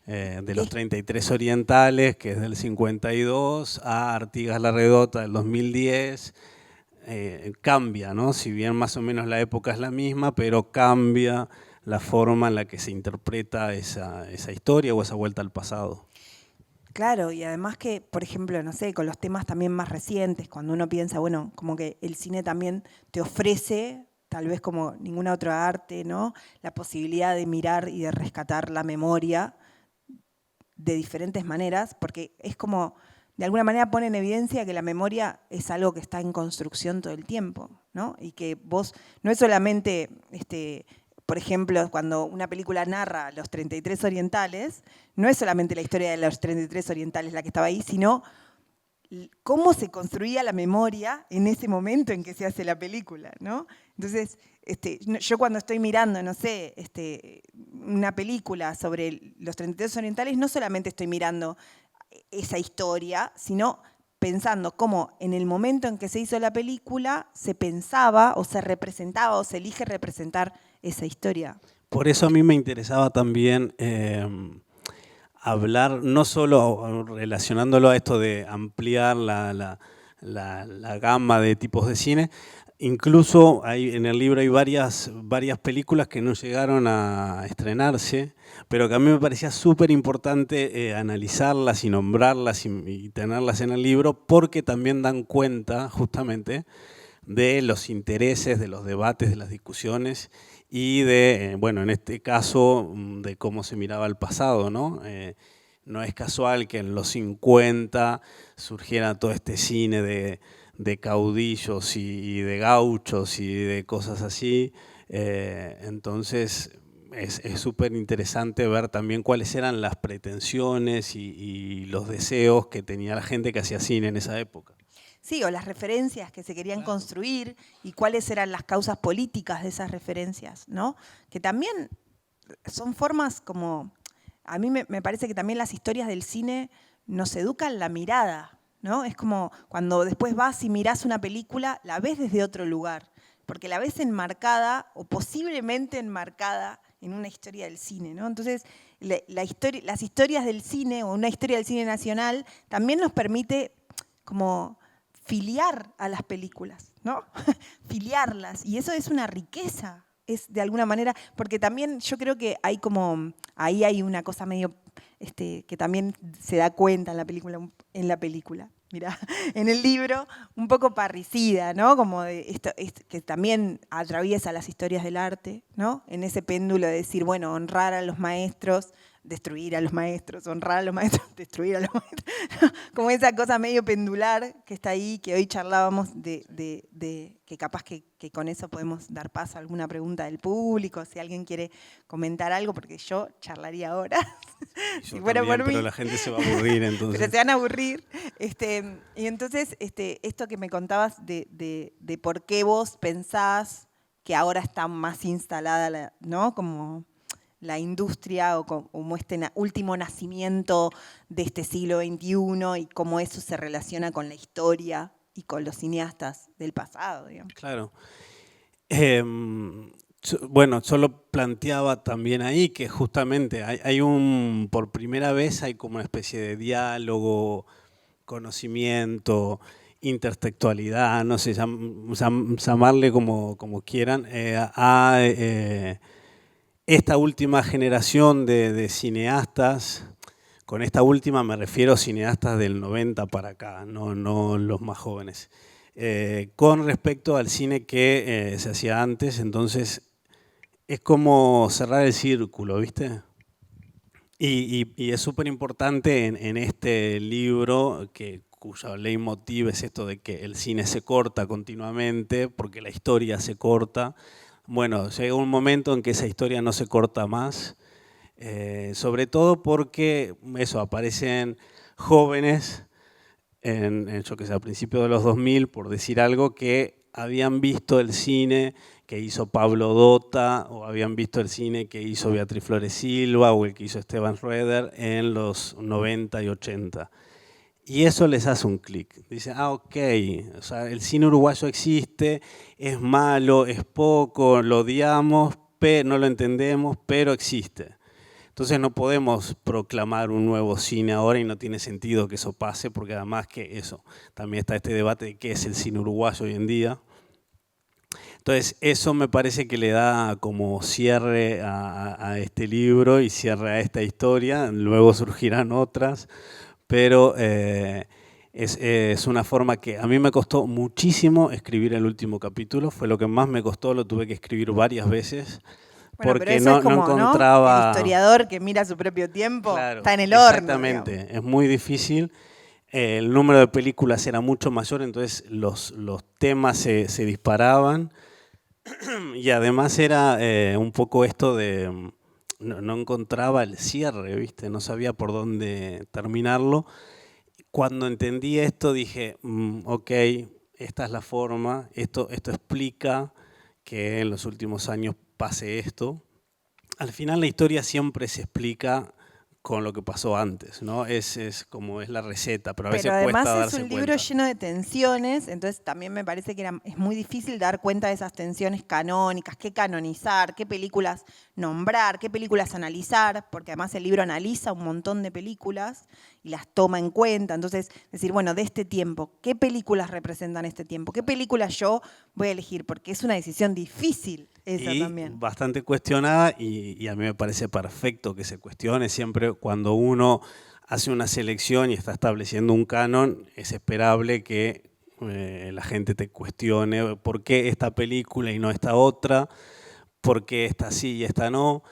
De los 33 orientales, que es del 52, a Artigas la Redota del 2010, cambia, ¿no? Si bien más o menos la época es la misma, pero cambia la forma en la que se interpreta esa historia o esa vuelta al pasado. Claro, y además que, por ejemplo, no sé, con los temas también más recientes, cuando uno piensa, bueno, como que el cine también te ofrece, tal vez como ninguna otra arte, ¿no? La posibilidad de mirar y de rescatar la memoria de diferentes maneras, porque es como, de alguna manera pone en evidencia que la memoria es algo que está en construcción todo el tiempo, ¿no? Y que vos, no es solamente, por ejemplo, cuando una película narra los 33 orientales, no es solamente la historia de los 33 orientales la que estaba ahí, sino cómo se construía la memoria en ese momento en que se hace la película, ¿no? Entonces, yo cuando estoy mirando, no sé, una película sobre los 33 orientales, no solamente estoy mirando esa historia, sino pensando cómo en el momento en que se hizo la película se pensaba o se representaba o se elige representar esa historia. Por eso a mí me interesaba también hablar, no solo relacionándolo a esto de ampliar la gama de tipos de cine, incluso en el libro hay varias películas que no llegaron a estrenarse, pero que a mí me parecía súper importante analizarlas y nombrarlas y tenerlas en el libro, porque también dan cuenta justamente de los intereses, de los debates, de las discusiones y de, bueno, en este caso, de cómo se miraba el pasado, ¿no? No es casual que en los 50 surgiera todo este cine de caudillos y de gauchos y de cosas así. Entonces es súper interesante ver también cuáles eran las pretensiones y los deseos que tenía la gente que hacía cine en esa época. Sí, o las referencias que se querían construir y cuáles eran las causas políticas de esas referencias, ¿no? Que también son formas como... A mí me parece que también las historias del cine nos educan la mirada, ¿no? Es como cuando después vas y mirás una película, la ves desde otro lugar, porque la ves enmarcada o posiblemente enmarcada en una historia del cine, ¿no? Entonces, las historias del cine o una historia del cine nacional también nos permite como filiar a las películas, ¿no? Filiarlas, y eso es una riqueza, es de alguna manera, porque también yo creo que hay como, ahí hay una cosa medio, que también se da cuenta en la película, mirá, en el libro, un poco parricida, ¿no? Como de esto, que también atraviesa las historias del arte, ¿no? En ese péndulo de decir, bueno, honrar a los maestros, destruir a los maestros, honrar a los maestros, destruir a los maestros, como esa cosa medio pendular que está ahí, que hoy charlábamos de que capaz que con eso podemos dar paso a alguna pregunta del público, si alguien quiere comentar algo, porque yo charlaría ahora, si fuera por mí. Pero la gente se va a aburrir entonces. Pero se van a aburrir. Y entonces, esto que me contabas de por qué vos pensás que ahora está más instalada, ¿no? Como la industria o como este último nacimiento de este siglo XXI y cómo eso se relaciona con la historia y con los cineastas del pasado, digamos. Claro. Bueno, yo lo planteaba también ahí que justamente por primera vez hay como una especie de diálogo, conocimiento, intertextualidad, no sé, llamarle como quieran, esta última generación de cineastas. Con esta última me refiero a cineastas del 90 para acá, no los más jóvenes. Con respecto al cine que se hacía antes, entonces es como cerrar el círculo, ¿viste? Y es súper importante en este libro, cuyo leitmotiv es esto de que el cine se corta continuamente, porque la historia se corta. Bueno, llega un momento en que esa historia no se corta más, sobre todo porque aparecen jóvenes, yo que sé, a principios de los 2000, por decir algo, que habían visto el cine que hizo Pablo Dota, o habían visto el cine que hizo Beatriz Flores Silva, o el que hizo Esteban Roeder en los 90 y 80. Y eso les hace un clic. Dicen, ok, o sea, el cine uruguayo existe, es malo, es poco, lo odiamos, no lo entendemos, pero existe. Entonces no podemos proclamar un nuevo cine ahora y no tiene sentido que eso pase, porque además que eso, también está este debate de qué es el cine uruguayo hoy en día. Entonces eso me parece que le da como cierre a este libro y cierre a esta historia, luego surgirán otras, pero es una forma que a mí me costó muchísimo escribir el último capítulo, fue lo que más me costó, lo tuve que escribir varias veces. Bueno, porque pero eso es como, no encontraba... ¿no? El historiador que mira su propio tiempo, claro, está en el horno. Exactamente, digamos. Es muy difícil. El número de películas era mucho mayor, entonces los temas se disparaban. Y además era un poco esto de... No encontraba el cierre, ¿viste? No sabía por dónde terminarlo. Cuando entendí esto dije, ok, esta es la forma, esto explica que en los últimos años pase esto. Al final la historia siempre se explica con lo que pasó antes, ¿no? Es como es la receta, pero a veces Pero además cuesta es darse un libro cuenta. lleno de tensiones, entonces también me parece que es muy difícil dar cuenta de esas tensiones canónicas, qué canonizar, qué películas nombrar, qué películas analizar, porque además el libro analiza un montón de películas y las toma en cuenta. Entonces, decir, bueno, de este tiempo, ¿qué películas representan este tiempo? ¿Qué películas yo voy a elegir? Porque es una decisión difícil esa Y también. bastante cuestionada, y a mí me parece perfecto que se cuestione. Siempre cuando uno hace una selección y está estableciendo un canon, es esperable que la gente te cuestione por qué esta película y no esta otra, por qué esta sí y esta no.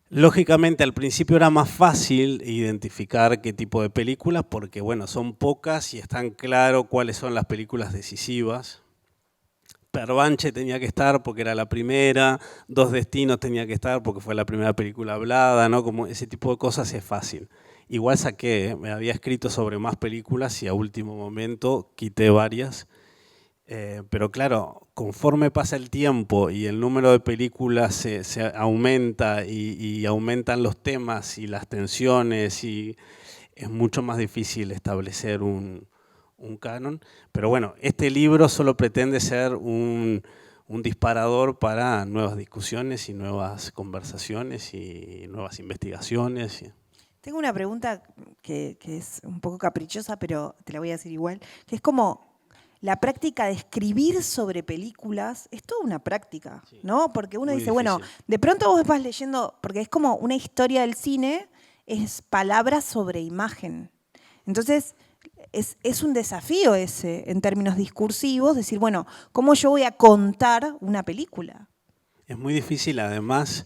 Lógicamente al principio era más fácil identificar qué tipo de películas, porque bueno, son pocas y están claro cuáles son las películas decisivas. Perbanche tenía que estar porque era la primera, Dos Destinos tenía que estar porque fue la primera película hablada, ¿no? Como ese tipo de cosas es fácil. Igual saqué, me había escrito sobre más películas y a último momento quité varias. Pero claro, conforme pasa el tiempo y el número de películas se aumenta y aumentan los temas y las tensiones, y es mucho más difícil establecer un canon. Pero bueno, este libro solo pretende ser un disparador para nuevas discusiones y nuevas conversaciones y nuevas investigaciones. Tengo una pregunta que es un poco caprichosa, pero te la voy a decir igual, que es como la práctica de escribir sobre películas, es toda una práctica, ¿no? Porque uno Muy dice, bueno, difícil. de pronto vos vas leyendo, porque es como una historia del cine, es palabras sobre imagen. Entonces, es un desafío ese, en términos discursivos, decir, bueno, ¿cómo yo voy a contar una película? Es muy difícil, además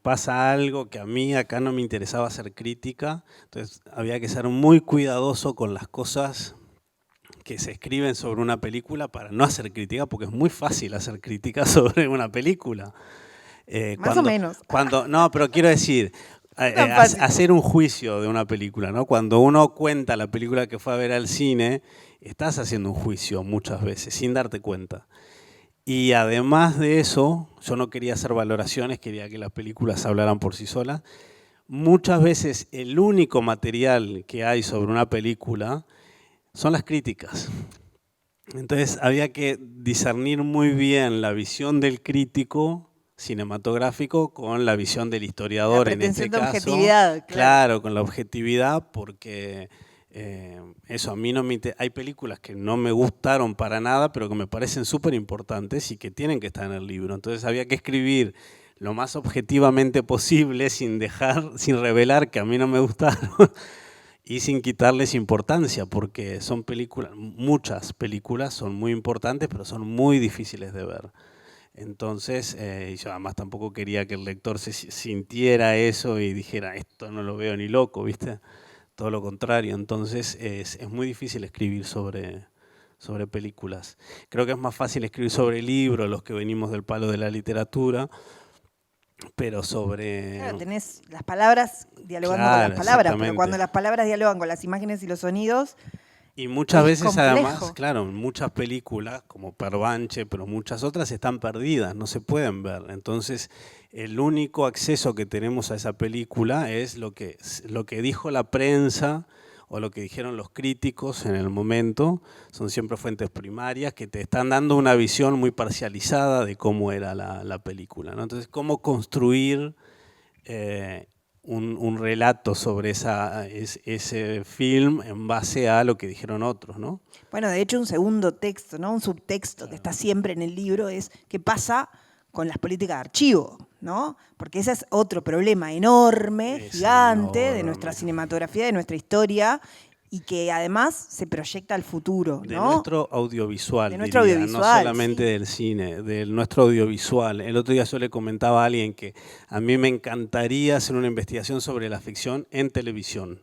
pasa algo que a mí acá no me interesaba hacer crítica, entonces había que ser muy cuidadoso con las cosas que se escriben sobre una película para no hacer crítica, porque es muy fácil hacer crítica sobre una película. Más o menos. No, pero quiero decir, Tan fácil. hacer un juicio de una película, ¿no? Cuando uno cuenta la película que fue a ver al cine, estás haciendo un juicio muchas veces, sin darte cuenta. Y además de eso, yo no quería hacer valoraciones, quería que las películas hablaran por sí solas. Muchas veces el único material que hay sobre una película son las críticas. Entonces había que discernir muy bien la visión del crítico cinematográfico con la visión del historiador, La en este pretensión de caso. objetividad, claro. Claro, con la objetividad, porque eso a mí no me interesa. Hay películas que no me gustaron para nada, pero que me parecen súper importantes y que tienen que estar en el libro. Entonces había que escribir lo más objetivamente posible, sin revelar que a mí no me gustaron y sin quitarles importancia, porque son películas, muchas películas son muy importantes, pero son muy difíciles de ver. Entonces, yo además tampoco quería que el lector se sintiera eso y dijera, esto no lo veo ni loco, ¿viste? Todo lo contrario. Entonces, es muy difícil escribir sobre películas. Creo que es más fácil escribir sobre libros, los que venimos del palo de la literatura, pero sobre... Claro, tenés las palabras dialogando con Claro, las palabras, pero exactamente. cuando las palabras dialogan con las imágenes y los sonidos, Y muchas es veces complejo. además, claro, muchas películas como Perbanche, pero muchas otras están perdidas, no se pueden ver. Entonces, el único acceso que tenemos a esa película es lo que dijo la prensa o lo que dijeron los críticos en el momento. Son siempre fuentes primarias que te están dando una visión muy parcializada de cómo era la película, ¿no? Entonces, cómo construir un relato sobre ese film en base a lo que dijeron otros, ¿no? Bueno, de hecho un segundo texto, ¿no? Un subtexto que está siempre en el libro es qué pasa con las políticas de archivo, ¿no? Porque ese es otro problema enorme, gigante, de nuestra cinematografía, de nuestra historia, y que además se proyecta al futuro, De ¿no? nuestro audiovisual, De nuestro diría, audiovisual, no solamente sí. del cine, de nuestro audiovisual. El otro día yo le comentaba a alguien que a mí me encantaría hacer una investigación sobre la ficción en televisión,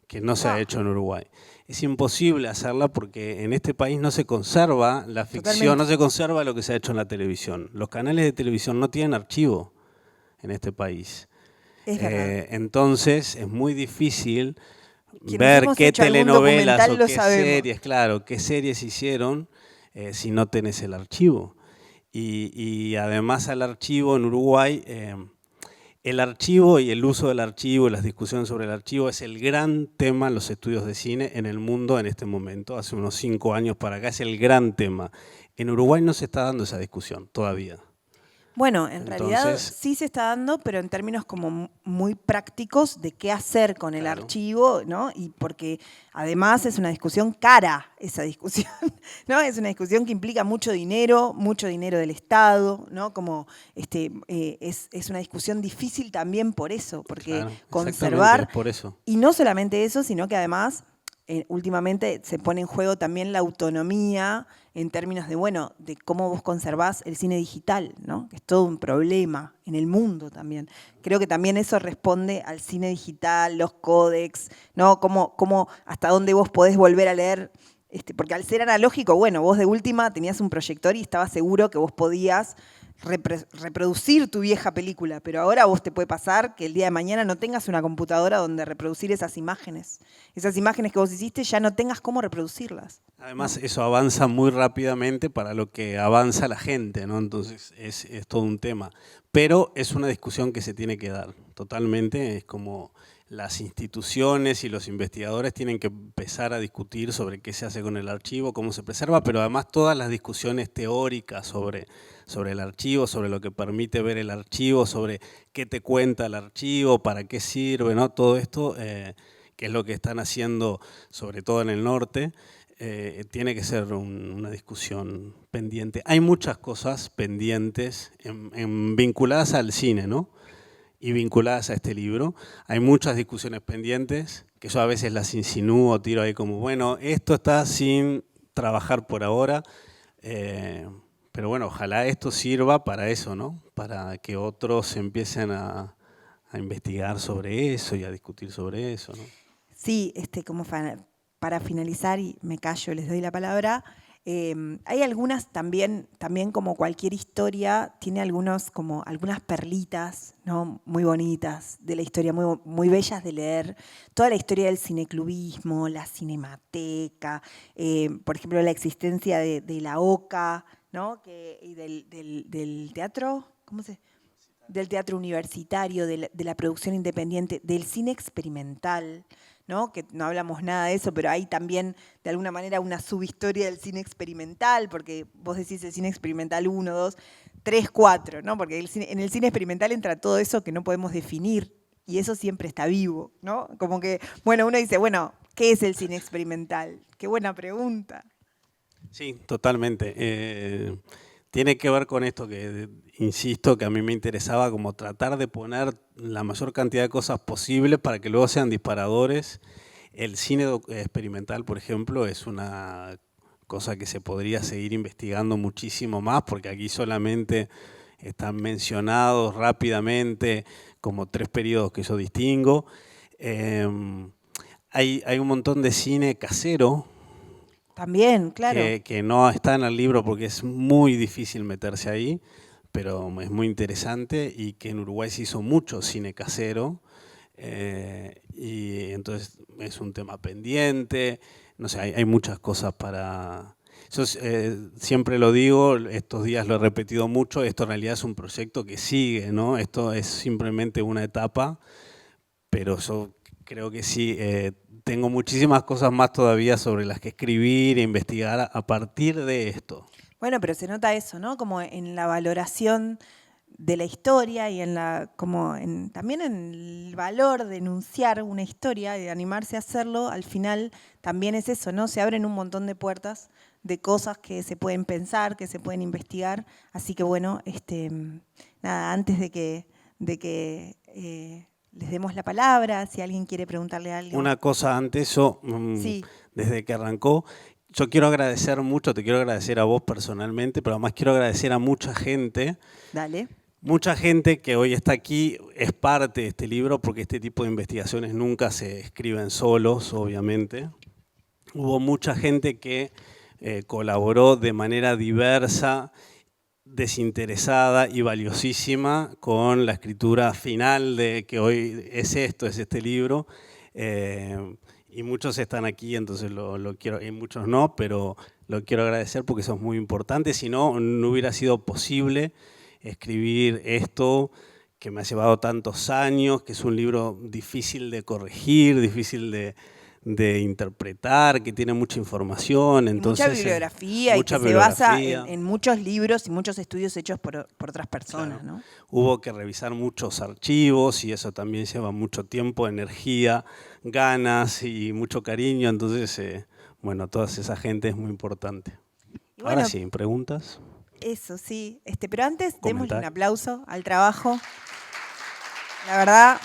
que no se ha hecho en Uruguay. Es imposible hacerla porque en este país no se conserva la ficción, Totalmente. no se conserva lo que se ha hecho en la televisión. Los canales de televisión no tienen archivo en este país. Es verdad. Entonces es muy difícil Quienes ver hemos qué hecho algún telenovelas documental o lo qué sabemos. series, claro, qué series hicieron si no tenés el archivo. Y además al archivo en Uruguay El archivo y el uso del archivo, las discusiones sobre el archivo es el gran tema en los estudios de cine en el mundo en este momento. Hace unos 5 años para acá es el gran tema. En Uruguay no se está dando esa discusión todavía. Bueno, en realidad sí se está dando, pero en términos como muy prácticos de qué hacer con el archivo, ¿no? Y porque además es una discusión cara, esa discusión, ¿no? Es una discusión que implica mucho dinero del Estado, ¿no? Como es una discusión difícil también por eso, porque conservar, por eso. Y no solamente eso, sino que además últimamente se pone en juego también la autonomía en términos de, bueno, de cómo vos conservás el cine digital, ¿no? Que es todo un problema en el mundo también. Creo que también eso responde al cine digital, los códex, ¿no? Cómo hasta dónde vos podés volver a leer, porque al ser analógico, bueno, vos de última tenías un proyector y estabas seguro que vos podías reproducir tu vieja película, pero ahora vos te puede pasar que el día de mañana no tengas una computadora donde reproducir esas imágenes que vos hiciste ya no tengas cómo reproducirlas. Además, eso avanza muy rápidamente para lo que avanza la gente, ¿no? Entonces es todo un tema. Pero es una discusión que se tiene que dar totalmente. Es como las instituciones y los investigadores tienen que empezar a discutir sobre qué se hace con el archivo, cómo se preserva, pero además todas las discusiones teóricas sobre el archivo, sobre lo que permite ver el archivo, sobre qué te cuenta el archivo, para qué sirve, ¿no? Todo esto, que es lo que están haciendo sobre todo en el norte, tiene que ser una discusión pendiente. Hay muchas cosas pendientes vinculadas al cine, ¿no? Y vinculadas a este libro. Hay muchas discusiones pendientes, que yo a veces las insinúo, tiro ahí como, bueno, esto está sin trabajar por ahora, pero bueno, ojalá esto sirva para eso, ¿no? Para que otros empiecen a investigar sobre eso y a discutir sobre eso, ¿no? Sí, como para finalizar, y me callo, les doy la palabra, hay algunas también como cualquier historia, tiene algunas perlitas, ¿no? Muy bonitas de la historia, muy, muy bellas de leer. Toda la historia del cineclubismo, la cinemateca, por ejemplo, la existencia de la OCA, ¿no? Y del teatro, ¿cómo se...? Del teatro universitario, de la producción independiente, del cine experimental, ¿no? Que no hablamos nada de eso, pero hay también, de alguna manera, una subhistoria del cine experimental, porque vos decís el cine experimental 1, 2, 3, 4, ¿no? Porque en el cine experimental entra todo eso que no podemos definir, y eso siempre está vivo, ¿no? Como que, bueno, uno dice, bueno, ¿qué es el cine experimental? Qué buena pregunta. Sí, totalmente. Tiene que ver con esto que, insisto, que a mí me interesaba como tratar de poner la mayor cantidad de cosas posible para que luego sean disparadores. El cine experimental, por ejemplo, es una cosa que se podría seguir investigando muchísimo más, porque aquí solamente están mencionados rápidamente como 3 periodos que yo distingo. Hay un montón de cine casero, también, claro. Que no está en el libro porque es muy difícil meterse ahí, pero es muy interesante, y que en Uruguay se hizo mucho cine casero, y entonces es un tema pendiente. No sé, hay muchas cosas para... Yo siempre lo digo, estos días lo he repetido mucho, esto en realidad es un proyecto que sigue, ¿no? Esto es simplemente una etapa, pero yo creo que sí, tengo muchísimas cosas más todavía sobre las que escribir e investigar a partir de esto. Bueno, pero se nota eso, ¿no? Como en la valoración de la historia y también en el valor de enunciar una historia y de animarse a hacerlo, al final también es eso, ¿no? Se abren un montón de puertas de cosas que se pueden pensar, que se pueden investigar. Así que bueno, nada, antes de que les demos la palabra, si alguien quiere preguntarle algo. Una cosa antes, sí. Desde que arrancó, yo quiero agradecer mucho, te quiero agradecer a vos personalmente, pero además quiero agradecer a mucha gente. Dale. Mucha gente que hoy está aquí es parte de este libro, porque este tipo de investigaciones nunca se escriben solos, obviamente. Hubo mucha gente que colaboró de manera diversa, desinteresada y valiosísima con la escritura final de que hoy es este libro, y muchos están aquí, entonces lo quiero, y muchos no, pero lo quiero agradecer porque eso es muy importante. Si no, no hubiera sido posible escribir esto, que me ha llevado tantos años, que es un libro difícil de corregir, difícil de interpretar, que tiene mucha información. Entonces, mucha bibliografía mucha y que bibliografía. se basa en muchos libros y muchos estudios hechos por otras personas, Claro. ¿no? Hubo que revisar muchos archivos y eso también lleva mucho tiempo, energía, ganas y mucho cariño. Entonces, bueno, toda esa gente es muy importante. Y bueno, ahora sí, ¿preguntas? Eso sí, pero antes démosle un Comentar. aplauso al trabajo. La verdad,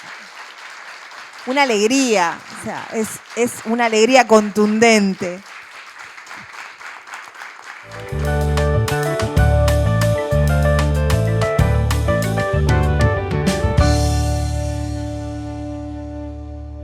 una alegría, o sea, es una alegría contundente.